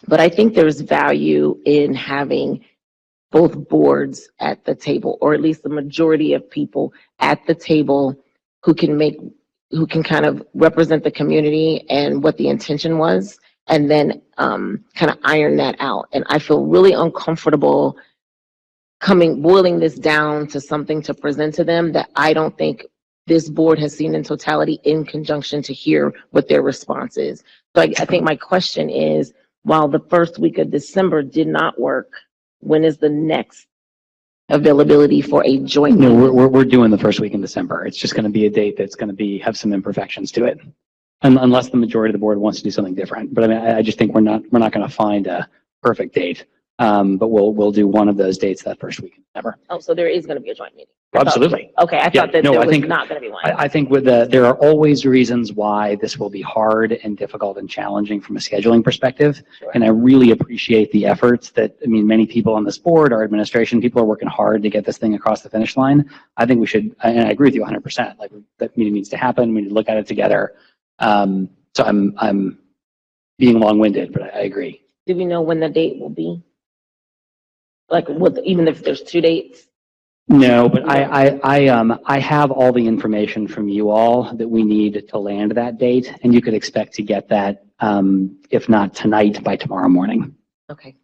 But I think there's value in having both boards at the table, or at least the majority of people at the table who can kind of represent the community and what the intention was, and then kind of iron that out. And I feel really uncomfortable boiling this down to something to present to them that I don't think this board has seen in totality in conjunction to hear what their response is. So I think my question is, while the first week of December did not work, when is the next availability for a joint No, meeting? we're doing the first week in December. It's just going to be a date that's going to have some imperfections to it, unless the majority of the board wants to do something different. But I mean, I just think we're not going to find a perfect date. But we'll do one of those dates that first week in December. Oh, so there is going to be a joint meeting? Absolutely. Okay, I thought that no, there I was think- not going to be one. I think there are always reasons why this will be hard and difficult and challenging from a scheduling perspective. Sure. And I really appreciate the efforts that, many people on this board, our administration, people are working hard to get this thing across the finish line. I think we should, and I agree with you 100%, like that meeting needs to happen. We need to look at it together. So I'm being long-winded, but I agree. Do we know when the date will be? Like, even if there's two dates? No, but I have all the information from you all that we need to land that date, and you could expect to get that, if not tonight, by tomorrow morning. Okay.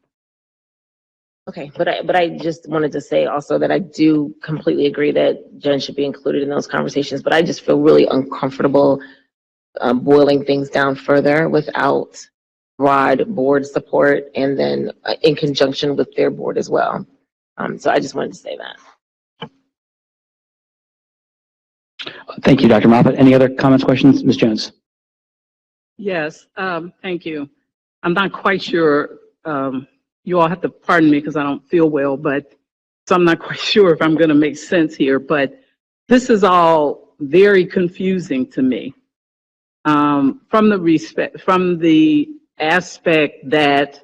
Okay, but I just wanted to say also that I do completely agree that Jen should be included in those conversations, but I just feel really uncomfortable boiling things down further without broad board support, and then in conjunction with their board as well. So I just wanted to say that. Thank you, Dr. Moffat. Any other comments, questions? Ms. Jones? Yes, thank you. I'm not quite sure, you all have to pardon me because I don't feel well, so I'm not quite sure if I'm going to make sense here, but this is all very confusing to me. From the aspect that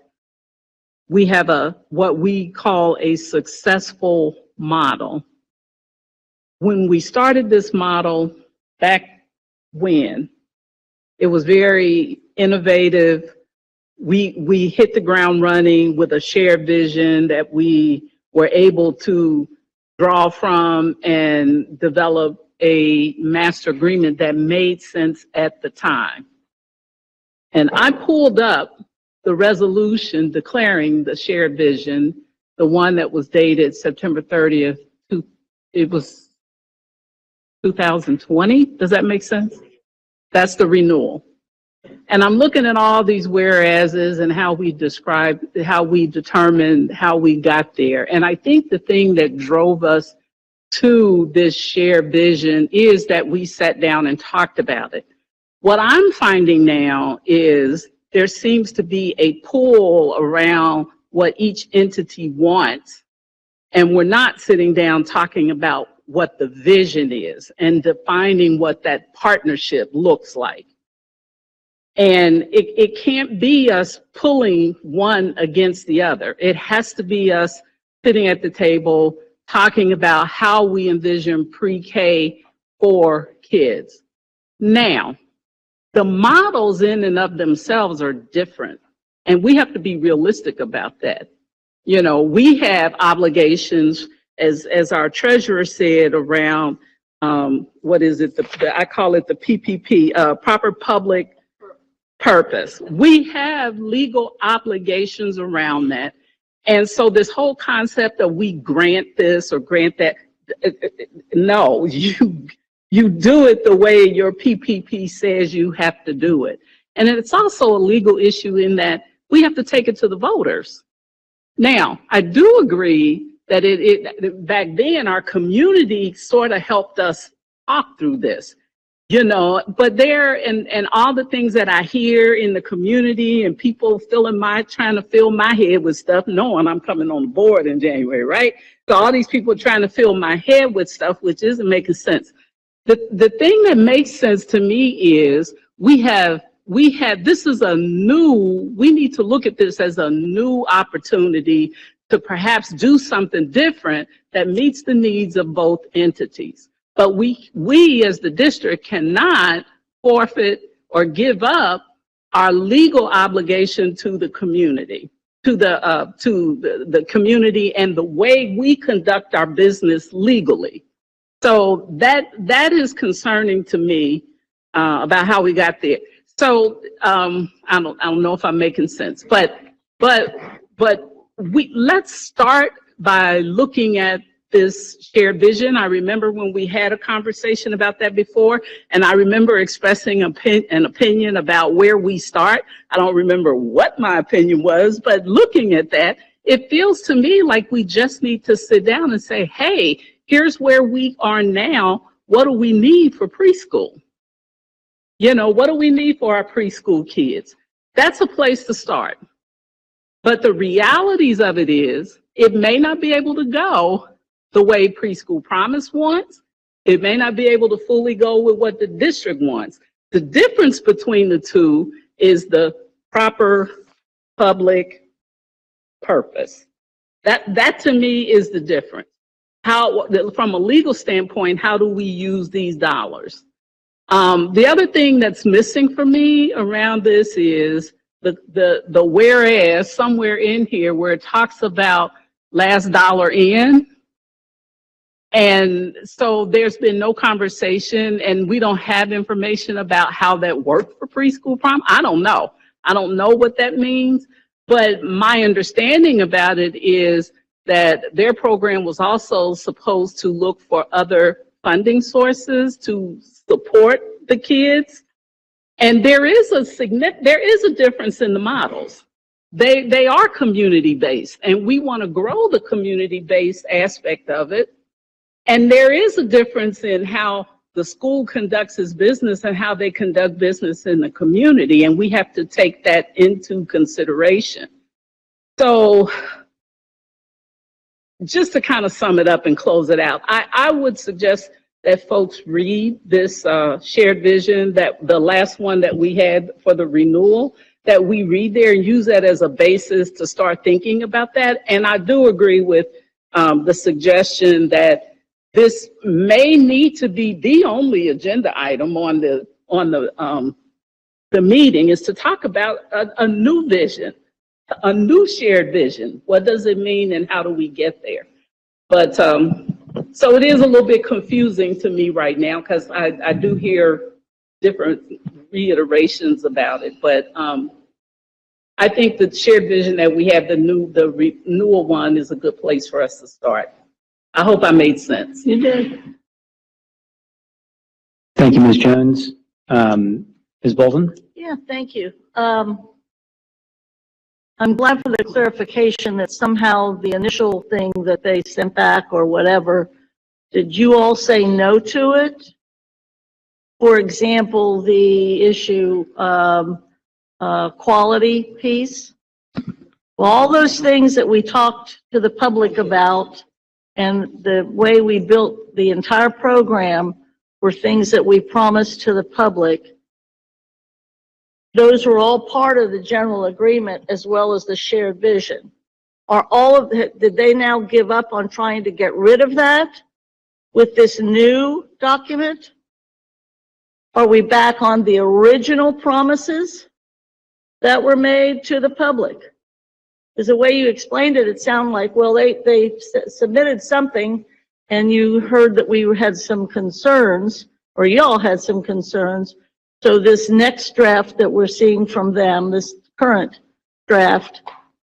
we have what we call a successful model. When we started this model back when, it was very innovative. We hit the ground running with a shared vision that we were able to draw from and develop a master agreement that made sense at the time. And I pulled up the resolution declaring the shared vision, the one that was dated September 30th, it was 2020. Does that make sense? That's the renewal. And I'm looking at all these whereases and how we determined how we got there. And I think the thing that drove us to this shared vision is that we sat down and talked about it. What I'm finding now is there seems to be a pull around what each entity wants, and we're not sitting down talking about what the vision is and defining what that partnership looks like. And it can't be us pulling one against the other. It has to be us sitting at the table talking about how we envision pre-K for kids. Now, the models in and of themselves are different, and we have to be realistic about that. You know, we have obligations, as our treasurer said, around, what is it? I call it the PPP, proper public purpose. We have legal obligations around that. And so this whole concept of we grant this or grant that, no, you do it the way your PPP says you have to do it. And it's also a legal issue in that we have to take it to the voters. Now, I do agree that back then our community sort of helped us talk through this. You know, but and all the things that I hear in the community and people trying to fill my head with stuff, knowing I'm coming on the board in January, right? So all these people trying to fill my head with stuff, which isn't making sense. The thing that makes sense to me is we need to look at this as a new opportunity to perhaps do something different that meets the needs of both entities. But we as the district cannot forfeit or give up our legal obligation to the community, to the community and the way we conduct our business legally. So that is concerning to me about how we got there. So I don't know if I'm making sense, but let's start by looking at this shared vision. I remember when we had a conversation about that before, and I remember expressing an opinion about where we start. I don't remember what my opinion was, but looking at that, it feels to me like we just need to sit down and say, hey, here's where we are now. What do we need for preschool? You know, what do we need for our preschool kids? That's a place to start. But the realities of it is, it may not be able to go the way Preschool Promise wants. It may not be able to fully go with what the district wants. The difference between the two is the proper public purpose. That to me is the difference. From a legal standpoint, how do we use these dollars? The other thing that's missing for me around this is the whereas somewhere in here where it talks about last dollar in. And so there's been no conversation, and we don't have information about how that worked for Preschool Prom. I don't know. I don't know what that means, but my understanding about it is that their program was also supposed to look for other funding sources to support the kids. And there is a difference in the models. They are community-based, and we want to grow the community-based aspect of it. And there is a difference in how the school conducts its business and how they conduct business in the community, and we have to take that into consideration. So just to kind of sum it up and close it out, I would suggest that folks read this shared vision, that the last one that we had for the renewal, that we read there and use that as a basis to start thinking about that. And I do agree with the suggestion that this may need to be the only agenda item on the meeting, is to talk about a new vision, a new shared vision. What does it mean and how do we get there? But so it is a little bit confusing to me right now, because I do hear different reiterations about it. But I think the shared vision that we have, the renewal one, is a good place for us to start. I hope I made sense. You did. Thank you, Ms. Jones. Ms. Bolton? Yeah, thank you. I'm glad for the clarification that somehow the initial thing that they sent back or whatever, did you all say no to it? For example, the issue quality piece. Well, all those things that we talked to the public about and the way we built the entire program were things that we promised to the public. those were all part of the general agreement as well as the shared vision. Are all of, did they now give up on trying to get rid of that with this new document? Are we back on the original promises that were made to the public? Because the way you explained it, it sounded like, well, they submitted something and you heard that we had some concerns, or y'all had some concerns. So this next draft that we're seeing from them, this current draft,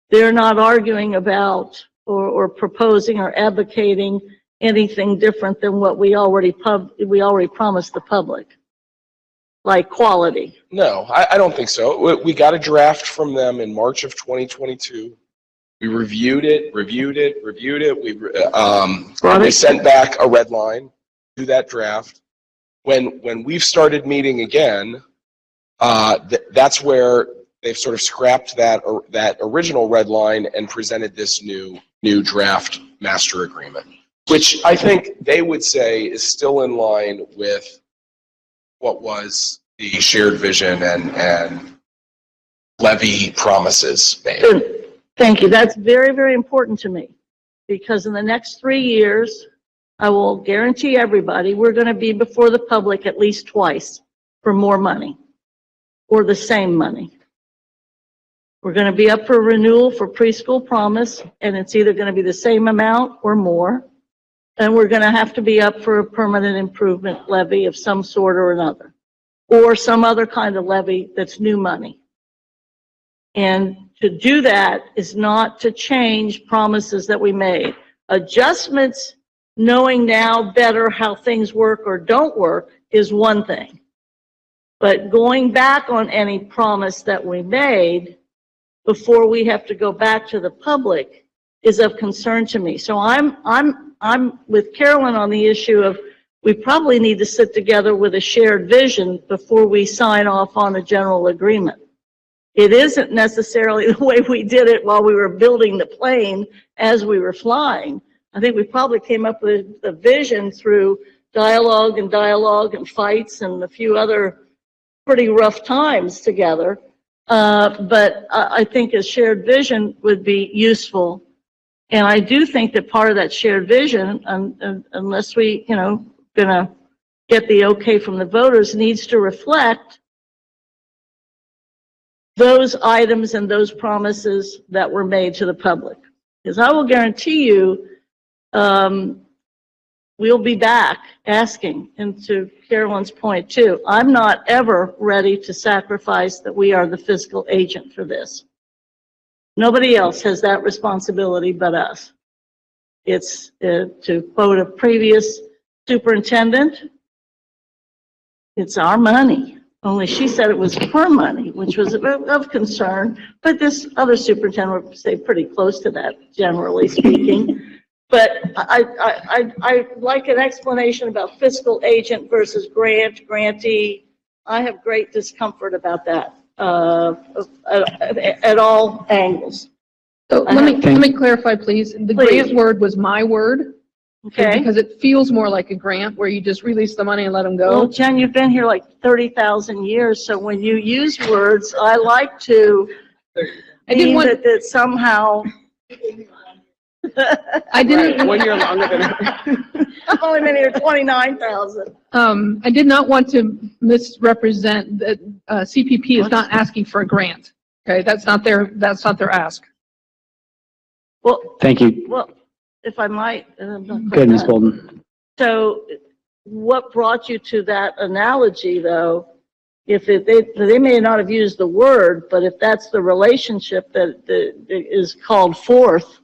they're not arguing about or proposing or advocating anything different than what we already promised the public, like quality. No, I don't think so. We got a draft from them in March of 2022. We reviewed it. They sent back a red line to that draft. When we've started meeting again, that's where they've sort of scrapped that original red line and presented this new draft master agreement, which I think they would say is still in line with what was the shared vision and levy promises made. Good. Thank you. That's very, very important to me, because in the next 3 years, I will guarantee everybody we're going to be before the public at least twice for more money or the same money. We're going to be up for renewal for preschool promise, and it's either going to be the same amount or more. And we're going to have to be up for a permanent improvement levy of some sort or another, or some other kind of levy that's new money. And to do that is not to change promises that we made. Adjustments, knowing now better how things work or don't work, is one thing. But going back on any promise that we made before we have to go back to the public is of concern to me. So I'm with Carolyn on the issue of we probably need to sit together with a shared vision before we sign off on a general agreement. It isn't necessarily the way we did it while we were building the plane as we were flying. I think we probably came up with a vision through dialogue and fights and a few other pretty rough times together. But I think a shared vision would be useful. And I do think that part of that shared vision, unless we, gonna get the okay from the voters, needs to reflect those items and those promises that were made to the public. Because I will guarantee you, we'll be back asking, and to Carolyn's point too, I'm not ever ready to sacrifice that we are the fiscal agent for this. Nobody else has that responsibility but us. It's, to quote a previous superintendent, it's our money. Only she said it was her money, which was of concern, but this other superintendent would say pretty close to that, generally speaking. But I like an explanation about fiscal agent versus grantee. I have great discomfort about that at all angles. So let me clarify, please. The grant word was my word. Okay. Because it feels more like a grant where you just release the money and let them go. Well, Jen, you've been here like 30,000 years, so when you use words, I like to mean that somehow. I didn't. 1 year longer than. I've only been here 29,000. I did not want to misrepresent that CPP is not asking for a grant. Okay, that's not their ask. Well, thank you. Well, if I might, I'm not Good, Ms. Bolden. So what brought you to that analogy, though? If they may not have used the word, but if that's the relationship that is called forth,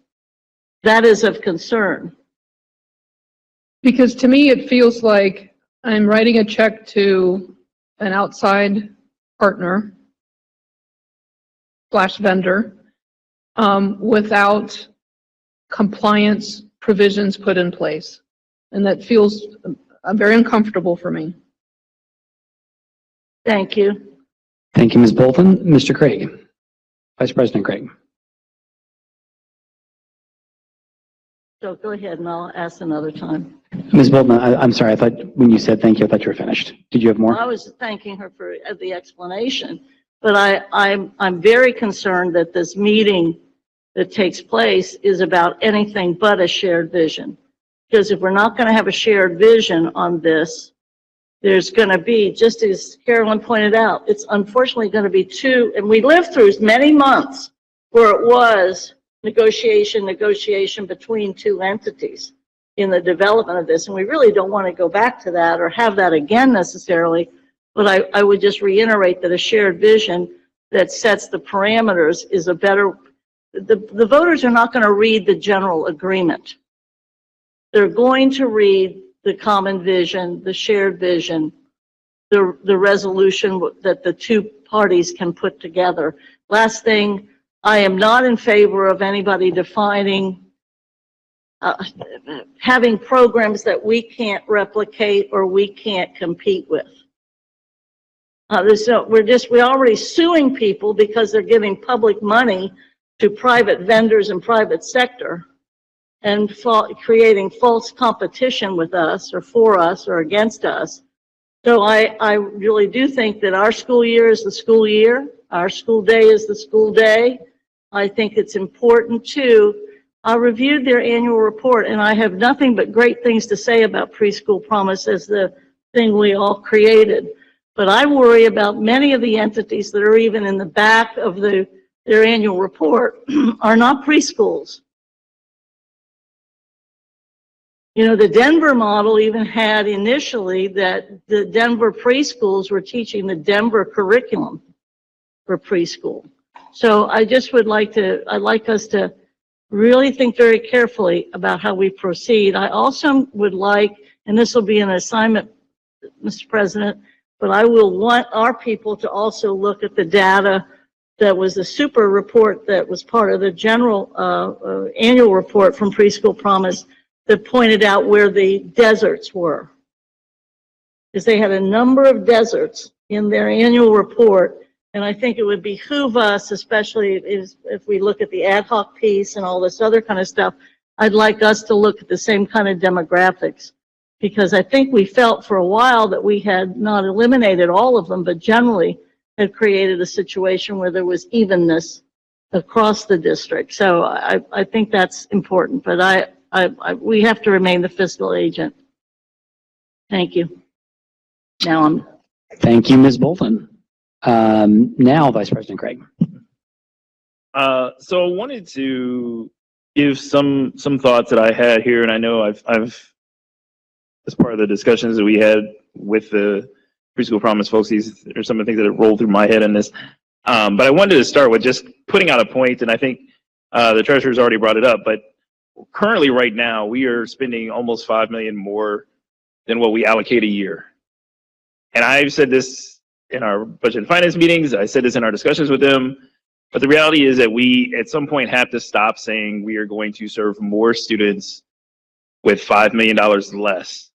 that is of concern. Because to me, it feels like I'm writing a check to an outside partner / vendor without compliance provisions put in place. And that feels very uncomfortable for me. Thank you. Thank you, Ms. Bolton. Mr. Craig, Vice President Craig. So go ahead and I'll ask another time. Ms. Bolton, I'm sorry. I thought when you said thank you, I thought you were finished. Did you have more? I was thanking her for the explanation, But I'm very concerned that this meeting that takes place is about anything but a shared vision. Because if we're not going to have a shared vision on this, there's going to be, just as Carolyn pointed out, it's unfortunately going to be two, and we lived through many months where it was negotiation between two entities in the development of this. And we really don't want to go back to that or have that again necessarily. But I would just reiterate that a shared vision that sets the parameters is a better, the voters are not going to read the general agreement. They're going to read the common vision, the shared vision, the resolution that the two parties can put together. Last thing, I am not in favor of anybody defining, having programs that we can't replicate or we can't compete with. We're already suing people because they're giving public money to private vendors and private sector and creating false competition with us or for us or against us. So I really do think that our school year is the school year. Our school day is the school day. I think it's important too. I reviewed their annual report and I have nothing but great things to say about Preschool Promise as the thing we all created. But I worry about many of the entities that are even in the back of their annual report are not preschools. You know, the Denver model even had initially that the Denver preschools were teaching the Denver curriculum for preschool. So I just would like I'd like us to really think very carefully about how we proceed. I also would like, and this will be an assignment, Mr. President, but I will want our people to also look at the data that was the super report that was part of the general annual report from Preschool Promise that pointed out where the deserts were. Because they had a number of deserts in their annual report, and I think it would behoove us, especially if we look at the ad hoc piece and all this other kind of stuff, I'd like us to look at the same kind of demographics. Because I think we felt for a while that we had not eliminated all of them, but generally had created a situation where there was evenness across the district. So I think that's important, but we have to remain the fiscal agent. Thank you. Now Thank you, Ms. Bolton. Now, Vice President Craig. So I wanted to give some thoughts that I had here, and I know I've as part of the discussions that we had with the Preschool Promise folks, these are some of the things that have rolled through my head in this. But I wanted to start with just putting out a point, and I think the treasurer's already brought it up, but currently right now we are spending almost $5 million more than what we allocate a year. And I've said this in our budget and finance meetings, I said this in our discussions with them, but the reality is that we at some point have to stop saying we are going to serve more students with $5 million less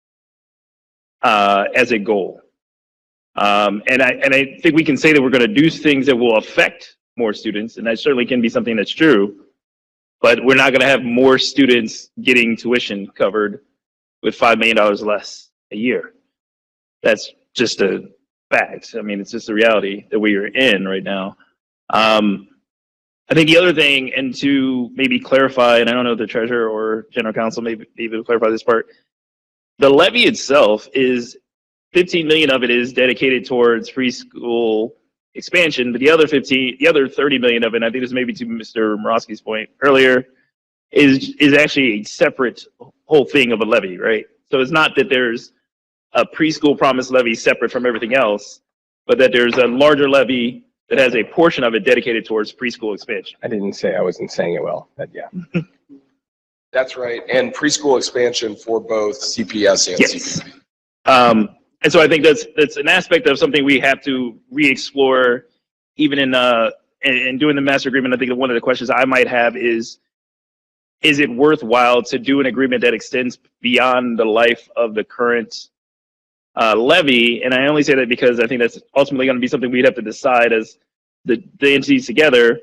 as a goal. And I think we can say that we're going to do things that will affect more students, and that certainly can be something that's true, but we're not going to have more students getting tuition covered with $5 million less a year. That's just a fact. I mean, it's just the reality that we are in right now. I think the other thing, and to maybe clarify, and I don't know if the treasurer or general counsel maybe to clarify this part, the levy itself is 15 million of it is dedicated towards preschool expansion, but the other 30 million of it, and I think this may be to Mr. Morosky's point earlier, is actually a separate whole thing of a levy, right? So it's not that there's a preschool promise levy separate from everything else, but that there's a larger levy that has a portion of it dedicated towards preschool expansion. I wasn't saying it well, but yeah. That's right. And preschool expansion for both CPS and Yes. CPP. And so I think that's an aspect of something we have to re-explore, even in doing the master agreement. I think that one of the questions I might have is it worthwhile to do an agreement that extends beyond the life of the current levy? And I only say that because I think that's ultimately going to be something we'd have to decide as the entities together,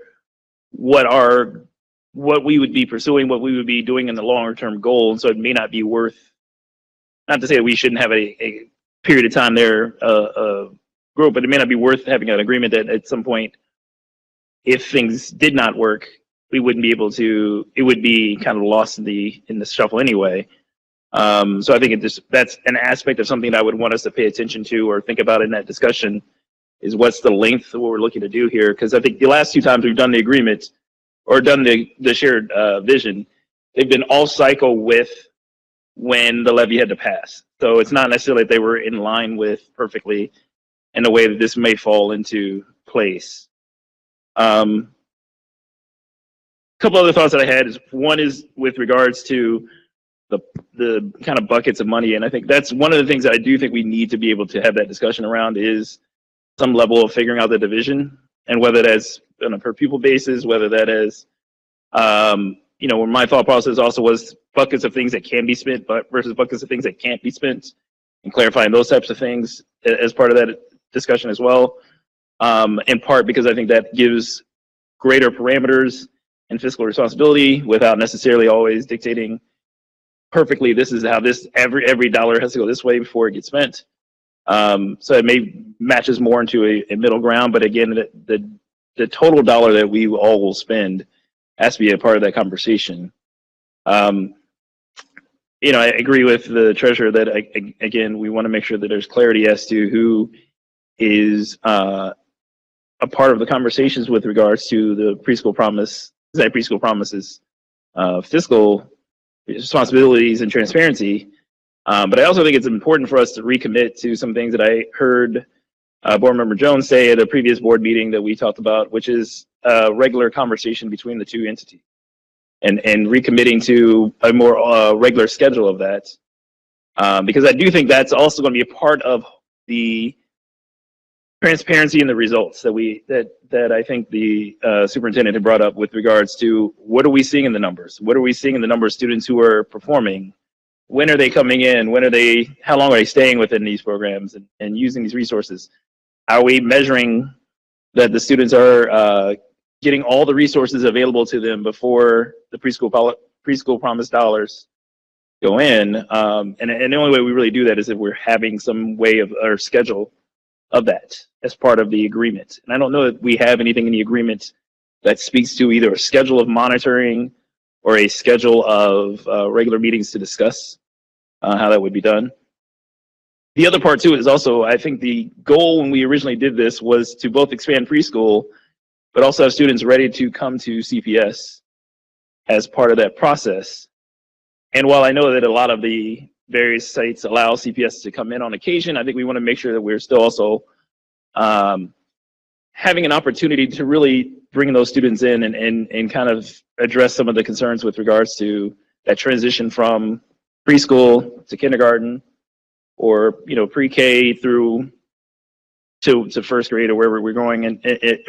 what we would be pursuing, what we would be doing in the longer term goal. And so it may not be worth, not to say that we shouldn't have a period of time there group, but it may not be worth having an agreement that at some point, if things did not work, we wouldn't be able to, it would be kind of lost in the shuffle anyway. So I think that's an aspect of something that I would want us to pay attention to or think about in that discussion, is what's the length of what we're looking to do here. Because I think the last two times we've done the agreement or done the shared vision, they've been all cycle with when the levy had to pass. So it's not necessarily that they were in line with perfectly in the way that this may fall into place. Couple other thoughts that I had is, one is with regards to the kind of buckets of money, and I think that's one of the things that I do think we need to be able to have that discussion around, is some level of figuring out the division, and whether that's on a per pupil basis, whether that is, you know, where my thought process also was buckets of things that can be spent, but versus buckets of things that can't be spent, and clarifying those types of things as part of that discussion as well. In part because I think that gives greater parameters and fiscal responsibility without necessarily always dictating perfectly, this is how this, every dollar has to go this way before it gets spent. So it may matches more into a middle ground, but again, the total dollar that we all will spend has to be a part of that conversation. You know, I agree with the treasurer that again, we want to make sure that there's clarity as to who is a part of the conversations with regards to the preschool promise, preschool promises, fiscal responsibilities and transparency. But I also think it's important for us to recommit to some things that I heard Board Member Jones say at a previous board meeting that we talked about, which is a regular conversation between the two entities, and recommitting to a more regular schedule of that. Because I do think that's also going to be a part of the transparency in the results that I think the superintendent had brought up with regards to what are we seeing in the numbers? What are we seeing in the number of students who are performing? When are they coming in? How long are they staying within these programs and using these resources? Are we measuring that the students are getting all the resources available to them before the preschool promise dollars go in? And the only way we really do that is if we're having some way of our schedule of that as part of the agreement. And I don't know that we have anything in the agreement that speaks to either a schedule of monitoring or a schedule of regular meetings to discuss how that would be done. The other part too is also, I think the goal when we originally did this was to both expand preschool, but also have students ready to come to CPS as part of that process. And while I know that a lot of the various sites allow CPS to come in on occasion, I think we want to make sure that we're still also having an opportunity to really bring those students in and kind of address some of the concerns with regards to that transition from preschool to kindergarten, or pre-K through to first grade, or wherever we're going, and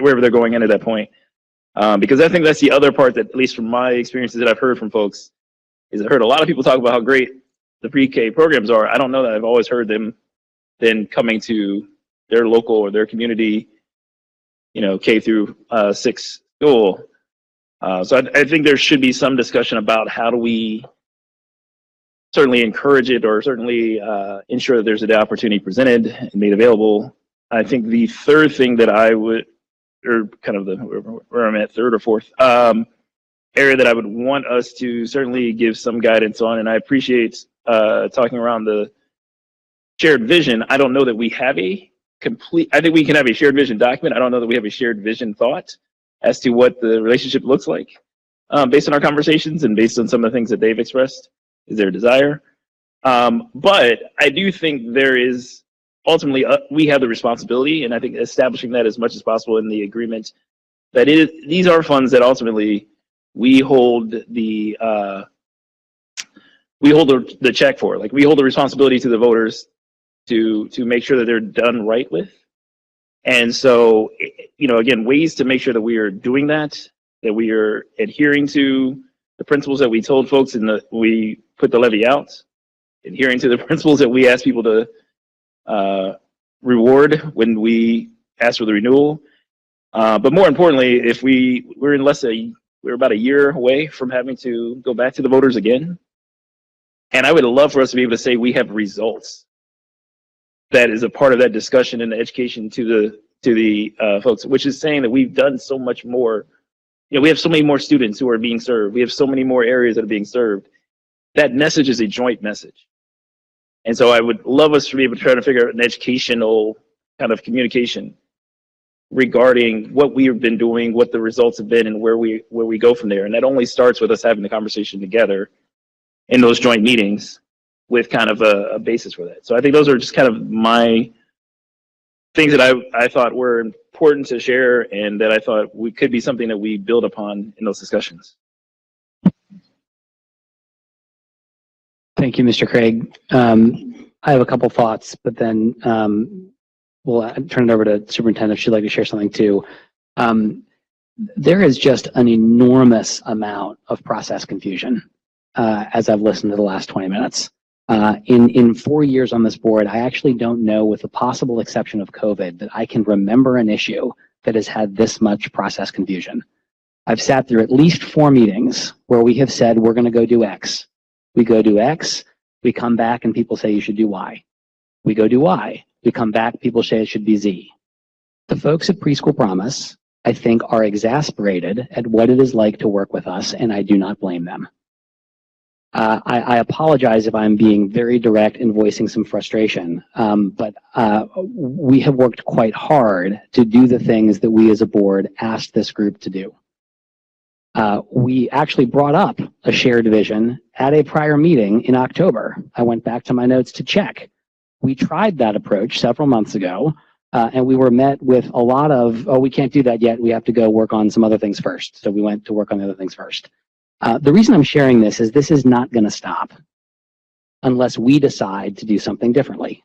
wherever they're going in at that point. Because I think that's the other part that, at least from my experiences that I've heard from folks, is I've heard a lot of people talk about how great the pre-K programs are. I don't know that I've always heard them then coming to their local or their community, K through 6 school. So I think there should be some discussion about how do we certainly encourage it, or certainly ensure that there's an opportunity presented and made available. I think the third thing that I would, or kind of where I'm at, third or fourth area that I would want us to certainly give some guidance on, and I appreciate talking around the shared vision. I don't know that we have a complete, I think we can have a shared vision document. I don't know that we have a shared vision thought as to what the relationship looks like based on our conversations and based on some of the things that they've expressed is their desire. But I do think there is ultimately, we have the responsibility, and I think establishing that as much as possible in the agreement, that these are funds that ultimately we hold the check for. Like, we hold the responsibility to the voters to make sure that they're done right with. And so, again, ways to make sure that we are doing that we are adhering to the principles that we told folks we put the levy out, adhering to the principles that we ask people to reward when we ask for the renewal. But more importantly, if we're about a year away from having to go back to the voters again. And I would love for us to be able to say we have results that is a part of that discussion and the education to the folks, which is saying that we've done so much more. You know, we have so many more students who are being served. We have so many more areas that are being served. That message is a joint message. And so I would love us to be able to try to figure out an educational kind of communication regarding what we have been doing, what the results have been, and where we go from there. And that only starts with us having the conversation together in those joint meetings with kind of a basis for that. So I think those are just kind of my things that I thought were important to share, and that I thought we could be something that we build upon in those discussions. Thank you, Mr. Craig. I have a couple thoughts, but then we'll turn it over to Superintendent if she'd like to share something too. There is just an enormous amount of process confusion as I've listened to the last 20 minutes. In 4 years on this board, I actually don't know, with the possible exception of COVID, that I can remember an issue that has had this much process confusion. I've sat through at least 4 meetings where we have said we're going to go do X. We go do X, we come back and people say you should do Y. We go do Y, we come back, people say it should be Z. The folks at Preschool Promise, I think, are exasperated at what it is like to work with us, and I do not blame them. I apologize if I'm being very direct and voicing some frustration, but we have worked quite hard to do the things that we as a board asked this group to do. We actually brought up a shared vision at a prior meeting in October. I went back to my notes to check. We tried that approach several months ago, and we were met with a lot of, oh, we can't do that yet. We have to go work on some other things first. So we went to work on the other things first. The reason I'm sharing this is not going to stop unless we decide to do something differently.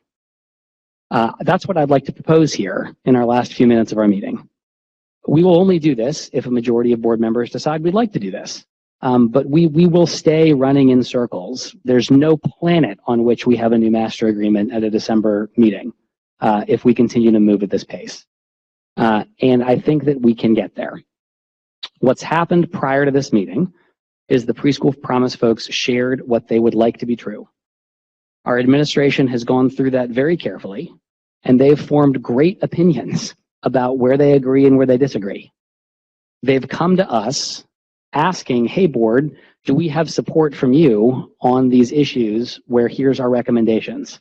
That's what I'd like to propose here in our last few minutes of our meeting. We will only do this if a majority of board members decide we'd like to do this. But we will stay running in circles. There's no planet on which we have a new master agreement at a December meeting if we continue to move at this pace. And I think that we can get there. What's happened prior to this meeting is the Preschool Promise folks shared what they would like to be true. Our administration has gone through that very carefully, and they've formed great opinions about where they agree and where they disagree. They've come to us asking, hey board, do we have support from you on these issues where here's our recommendations?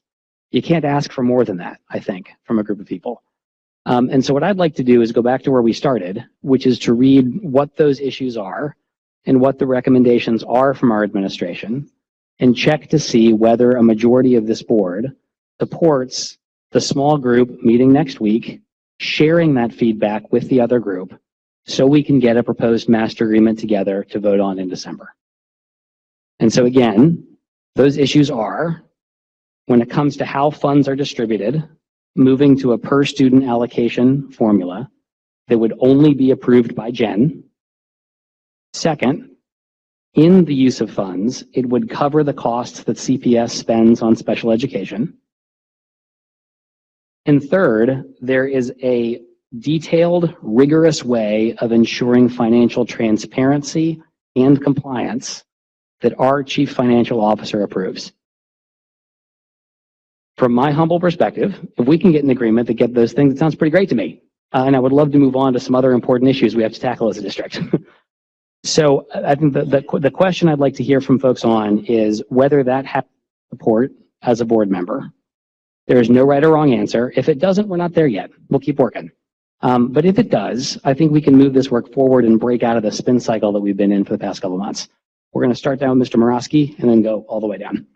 You can't ask for more than that, I think, from a group of people. And so what I'd like to do is go back to where we started, which is to read what those issues are and what the recommendations are from our administration, and check to see whether a majority of this board supports the small group meeting next week, sharing that feedback with the other group so we can get a proposed master agreement together to vote on in December. And so again, those issues are, when it comes to how funds are distributed, moving to a per student allocation formula that would only be approved by Jen. Second, in the use of funds, it would cover the costs that CPS spends on special education. And third, there is a detailed, rigorous way of ensuring financial transparency and compliance that our Chief Financial Officer approves. From my humble perspective, if we can get an agreement that get those things, it sounds pretty great to me. And I would love to move on to some other important issues we have to tackle as a district. So I think the question I'd like to hear from folks on is whether that has support as a board member. There is no right or wrong answer. If it doesn't, we're not there yet. We'll keep working. But if it does, I think we can move this work forward and break out of the spin cycle that we've been in for the past couple of months. We're going to start down with Mr. Morosky and then go all the way down.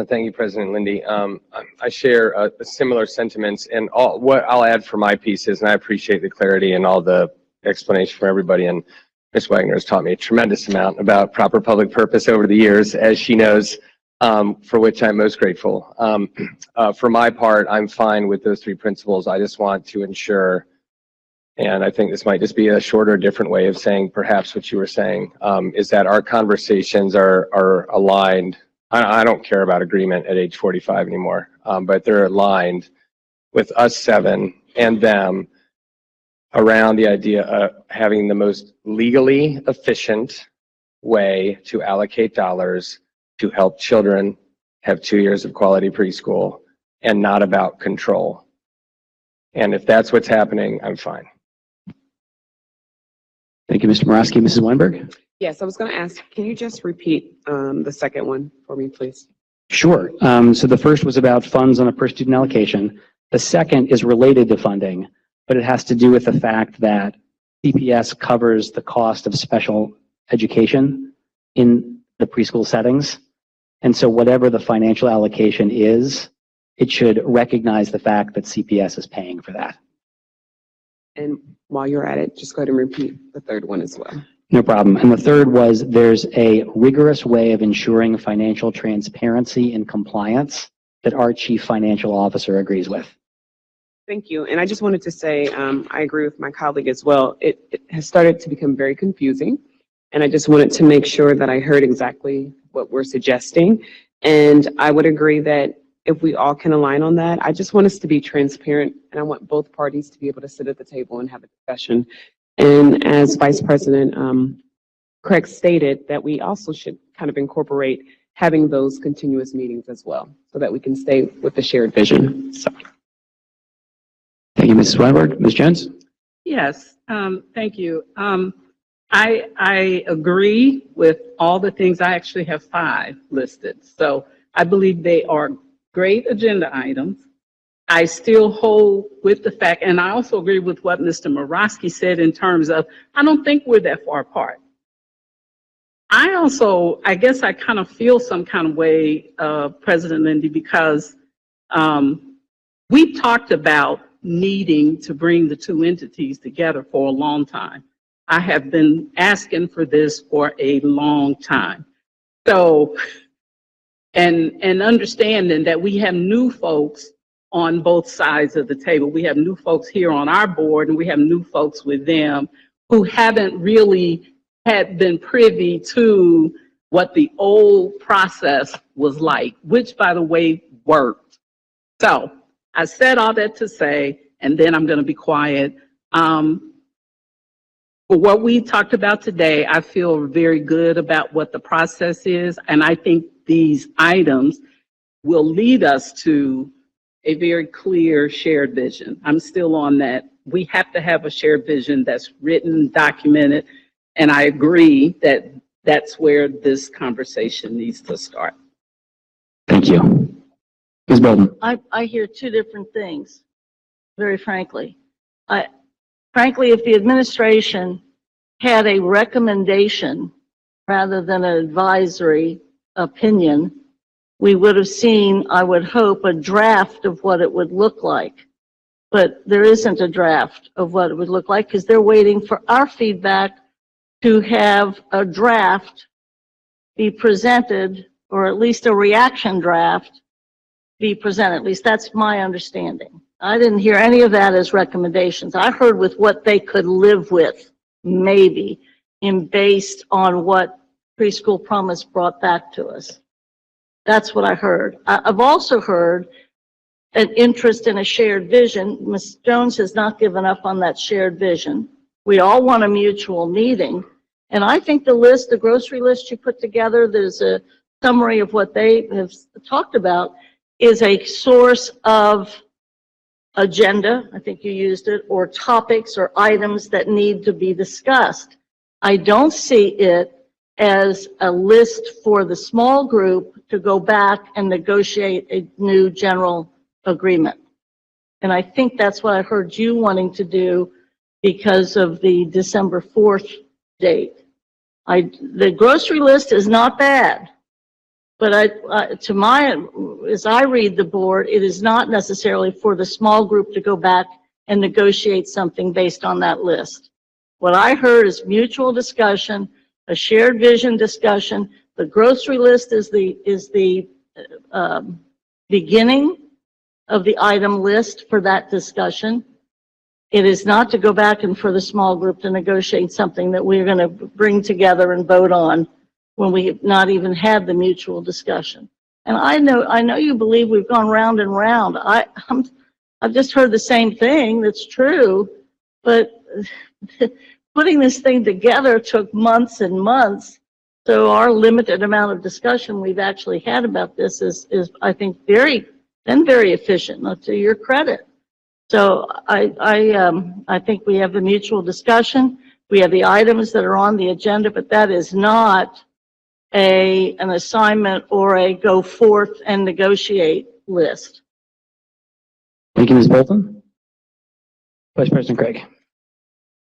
Thank you, President Lindy. I share similar sentiments, and what I'll add for my piece is, and I appreciate the clarity and all the explanation from everybody, and Ms. Wagner has taught me a tremendous amount about proper public purpose over the years, as she knows, for which I'm most grateful. For my part, I'm fine with those 3 principles. I just want to ensure, and I think this might just be a shorter, different way of saying perhaps what you were saying, is that our conversations are aligned. I don't care about agreement at age 45 anymore, but they're aligned with us 7 and them around the idea of having the most legally efficient way to allocate dollars to help children have 2 years of quality preschool and not about control. And if that's what's happening, I'm fine. Thank you, Mr. Morosky. Mrs. Weinberg? Yes, I was going to ask, can you just repeat the second one for me, please? Sure. So the first was about funds on a per student allocation. The second is related to funding, but it has to do with the fact that CPS covers the cost of special education in the preschool settings. And so whatever the financial allocation is, it should recognize the fact that CPS is paying for that. And while you're at it, just go ahead and repeat the third one as well. No problem. And the third was there's a rigorous way of ensuring financial transparency and compliance that our chief financial officer agrees with. Thank you. And I just wanted to say, I agree with my colleague as well. It has started to become very confusing. And I just wanted to make sure that I heard exactly what we're suggesting. And I would agree that if we all can align on that, I just want us to be transparent, and I want both parties to be able to sit at the table and have a discussion. And as Vice President Craig stated, that we also should kind of incorporate having those continuous meetings as well, so that we can stay with the shared vision. So. Thank you, Mrs. Weinberg. Ms. Jones? Yes, thank you. I agree with all the things. I actually have 5 listed. So I believe they are great agenda items. I still hold with the fact, and I also agree with what Mr. Morosky said in terms of, I don't think we're that far apart. I guess I kind of feel some kind of way, President Lindy, because we've talked about needing to bring the 2 entities together for a long time. I have been asking for this for a long time. So, and understanding that we have new folks on both sides of the table. We have new folks here on our board, and we have new folks with them who haven't really had been privy to what the old process was like, which, by the way, worked. So I said all that to say, and then I'm going to be quiet. For what we talked about today, I feel very good about what the process is, and I think these items will lead us to a very clear shared vision. I'm still on that. We have to have a shared vision that's written, documented, and I agree that that's where this conversation needs to start. Thank you. Ms. Bolden? I hear 2 different things, very frankly. Frankly, if the administration had a recommendation rather than an advisory opinion, we would have seen, I would hope, a draft of what it would look like. But there isn't a draft of what it would look like because they're waiting for our feedback to have a draft be presented, or at least a reaction draft be presented. At least that's my understanding. I didn't hear any of that as recommendations. I heard with what they could live with, maybe, based on what Preschool Promise brought back to us. That's what I heard. I've also heard an interest in a shared vision. Ms. Jones has not given up on that shared vision. We all want a mutual meeting. And I think the list, the grocery list you put together, there's a summary of what they have talked about, is a source of agenda, I think you used it, or topics or items that need to be discussed. I don't see it as a list for the small group to go back and negotiate a new general agreement. And I think that's what I heard you wanting to do because of the December 4th date. The grocery list is not bad, but as I read the board, it is not necessarily for the small group to go back and negotiate something based on that list. What I heard is mutual discussion, a shared vision discussion. The grocery list is the beginning of the item list for that discussion. It is not to go back and for the small group to negotiate something that we're going to bring together and vote on when we have not even had the mutual discussion. And I know you believe we've gone round and round. I've just heard the same thing. That's true, but putting this thing together took months and months. So our limited amount of discussion we've actually had about this is I think, very and very efficient, not to your credit. So I think we have the mutual discussion. We have the items that are on the agenda, but that is not an assignment or a go forth and negotiate list. Thank you, Ms. Bolton. Vice President Craig.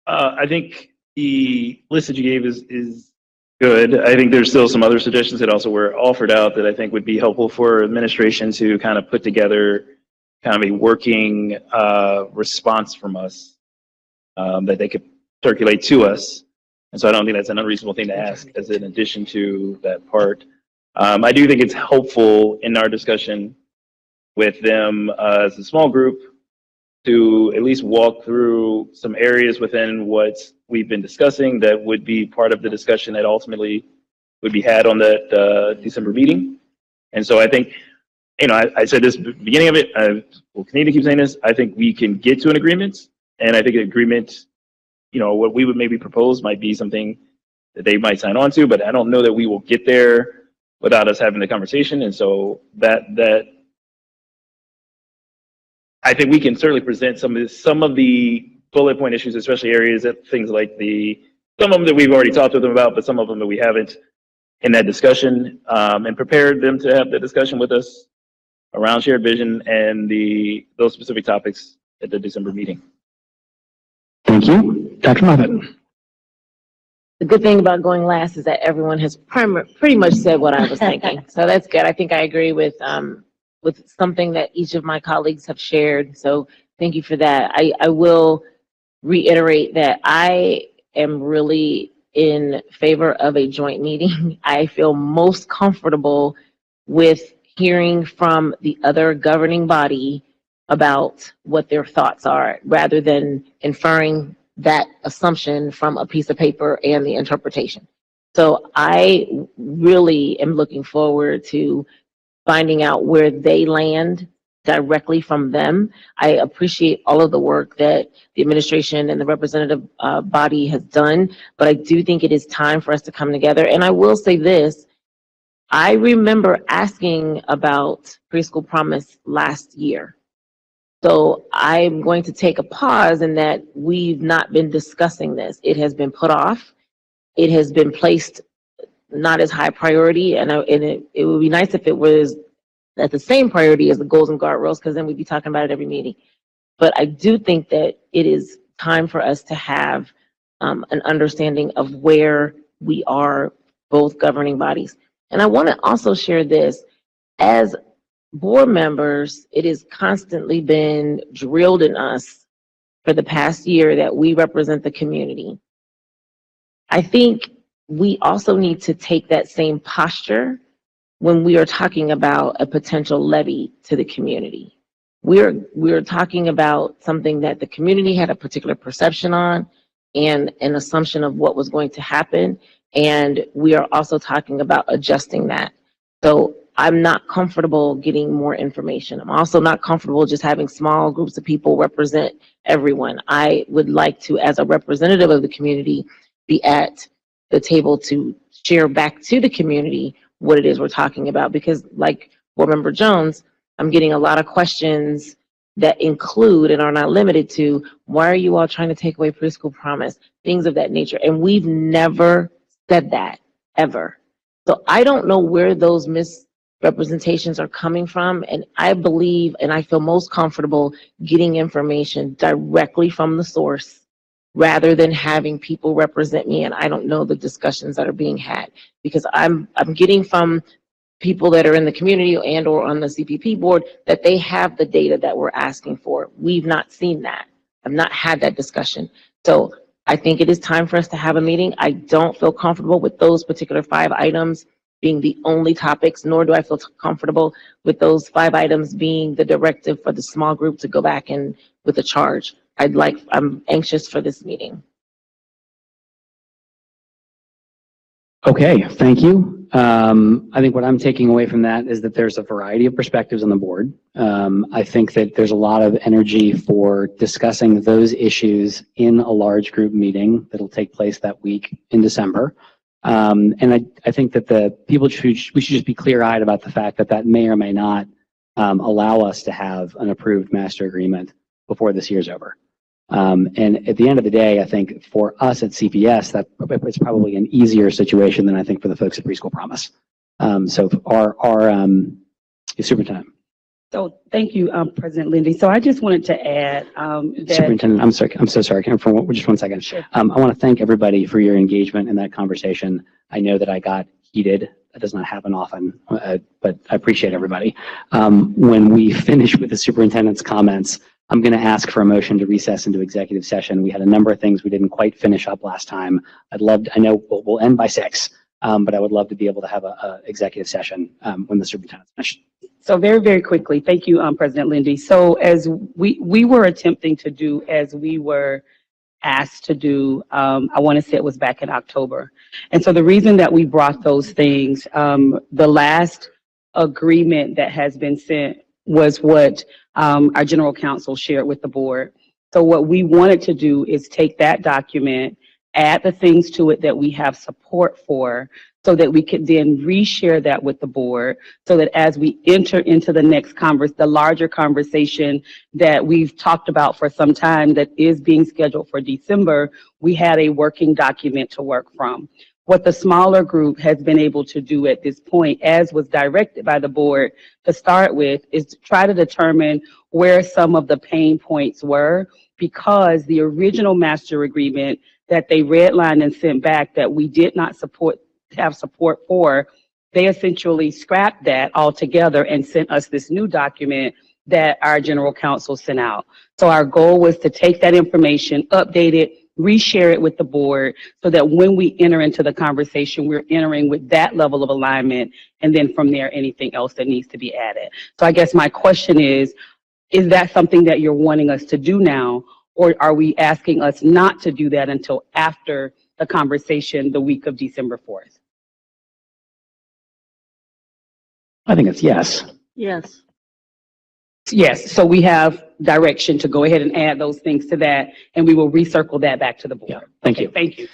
I think the list that you gave is good. I think there's still some other suggestions that also were offered out that I think would be helpful for administration to kind of put together kind of a working response from us that they could circulate to us. And so I don't think that's an unreasonable thing to ask as an addition to that part. I do think it's helpful in our discussion with them as a small group to at least walk through some areas within what we've been discussing that would be part of the discussion that ultimately would be had on that December meeting. And so I think, you know, I said this at the beginning of it, I will continue to keep saying this, I think we can get to an agreement, and I think an agreement, you know, what we would maybe propose might be something that they might sign on to, but I don't know that we will get there without us having the conversation. And so that I think we can certainly present some of the bullet point issues, especially areas that things like some of them that we've already talked with them about, but some of them that we haven't in that discussion, and prepared them to have the discussion with us around shared vision and those specific topics at the December meeting. Thank you. Dr. Moffitt. The good thing about going last is that everyone has pretty much said what I was thinking. So that's good. I think I agree with something that each of my colleagues have shared. So thank you for that. I will reiterate that I am really in favor of a joint meeting. I feel most comfortable with hearing from the other governing body about what their thoughts are, rather than inferring that assumption from a piece of paper and the interpretation. So I really am looking forward to finding out where they land directly from them. I appreciate all of the work that the administration and the representative body has done, but I do think it is time for us to come together. And I will say this, I remember asking about Preschool Promise last year. So I'm going to take a pause in that we've not been discussing this. It has been put off. It has been placed not as high priority, and it would be nice if it was at the same priority as the goals and guardrails, because then we'd be talking about it every meeting. But I do think that it is time for us to have an understanding of where we are, both governing bodies. And I want to also share this. As board members, it has constantly been drilled in us for the past year that we represent the community. I think we also need to take that same posture when we are talking about a potential levy to the community. We're talking about something that the community had a particular perception on and an assumption of what was going to happen. And we are also talking about adjusting that. So I'm not comfortable getting more information. I'm also not comfortable just having small groups of people represent everyone. I would like to, as a representative of the community, be at the table to share back to the community what it is we're talking about. Because like Board Member Jones, I'm getting a lot of questions that include and are not limited to, why are you all trying to take away Preschool Promise? Things of that nature. And we've never said that, ever. So I don't know where those misrepresentations are coming from. And I believe, and I feel most comfortable getting information directly from the source rather than having people represent me. And I don't know the discussions that are being had, because I'm getting from people that are in the community and or on the CPP board that they have the data that we're asking for. We've not seen that. I've not had that discussion. So I think it is time for us to have a meeting. I don't feel comfortable with those particular 5 items being the only topics, nor do I feel comfortable with those 5 items being the directive for the small group to go back in with a charge. I'm anxious for this meeting. Okay, thank you. I think what I'm taking away from that is that there's a variety of perspectives on the board. I think that there's a lot of energy for discussing those issues in a large group meeting that'll take place that week in December. And I think that we should just be clear-eyed about the fact that that may or may not allow us to have an approved master agreement before this year's over. And at the end of the day, I think for us at CPS, that it's probably an easier situation than I think for the folks at Preschool Promise. So our superintendent. So thank you, President Lindy. So I just wanted to add that. Superintendent, I'm sorry. I'm so sorry. Just 1 second. Sure. I want to thank everybody for your engagement in that conversation. I know that I got heated. That does not happen often, but I appreciate everybody. When we finish with the superintendent's comments, I'm going to ask for a motion to recess into executive session. We had a number of things we didn't quite finish up last time. I know we'll end by 6, but I would love to be able to have a executive session when the superintendent's finished. So very, very quickly, thank you, President Lindy. So as we were attempting to do, as we were asked to do, I want to say it was back in October. And so the reason that we brought those things, the last agreement that has been sent was what our general counsel shared with the board. So what we wanted to do is take that document, add the things to it that we have support for, so that we could then reshare that with the board, so that as we enter into the next the larger conversation that we've talked about for some time that is being scheduled for December, we had a working document to work from. What the smaller group has been able to do at this point, as was directed by the board to start with, is to try to determine where some of the pain points were, because the original master agreement that they redlined and sent back that we did not have support for, they essentially scrapped that altogether and sent us this new document that our general counsel sent out. So our goal was to take that information, update it, reshare it with the board, so that when we enter into the conversation, we're entering with that level of alignment, and then from there, anything else that needs to be added. So I guess my question is that something that you're wanting us to do now, or are we asking us not to do that until after the conversation the week of December 4th? I think it's yes. Yes. Yes, so we have direction to go ahead and add those things to that, and we will recircle that back to the board. Yeah, thank you. Thank you.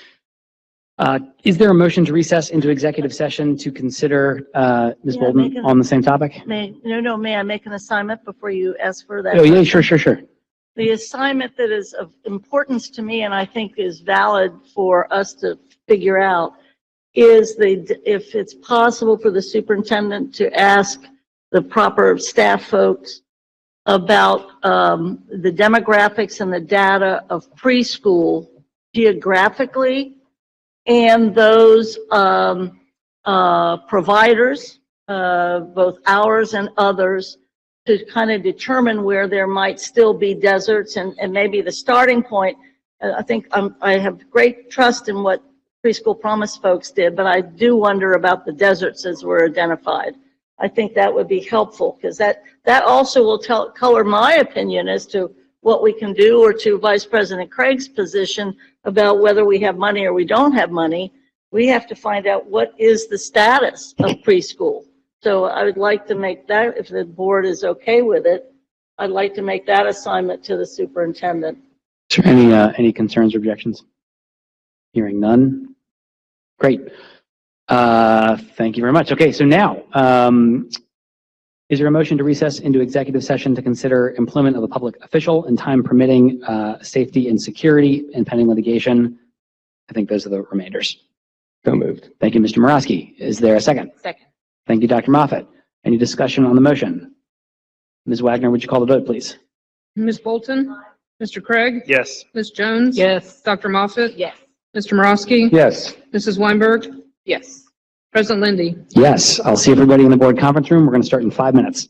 Is there a motion to recess into executive session to consider Ms. Yeah, Bolden make an- on the same topic? May I make an assignment before you ask for that? Oh, yeah, sure. The assignment that is of importance to me and I think is valid for us to figure out is if it's possible for the superintendent to ask the proper staff folks about the demographics and the data of preschool geographically, and those providers, both ours and others, to kind of determine where there might still be deserts and maybe the starting point. I think I have great trust in what Preschool Promise folks did, but I do wonder about the deserts as were identified. I think that would be helpful, because that also will color my opinion as to what we can do, or to Vice President Craig's position about whether we have money or we don't have money. We have to find out what is the status of preschool. So I would like to make that, if the board is okay with it, I'd like to make that assignment to the superintendent. Is there any concerns or objections? Hearing none. Great. Thank you very much. Okay, so now, is there a motion to recess into executive session to consider employment of a public official and time permitting, safety and security and pending litigation? I think those are the remainders. So moved. Thank you, Mr. Morosky. Is there a second? Second. Thank you, Dr. Moffett. Any discussion on the motion? Ms. Wagner, would you call the vote, please? Ms. Bolton? Mr. Craig? Yes. Ms. Jones? Yes. Dr. Moffett? Yes. Mr. Morosky? Yes. Mrs. Weinberg? Yes. President Lindy? Yes, I'll see everybody in the board conference room. We're going to start in 5 minutes.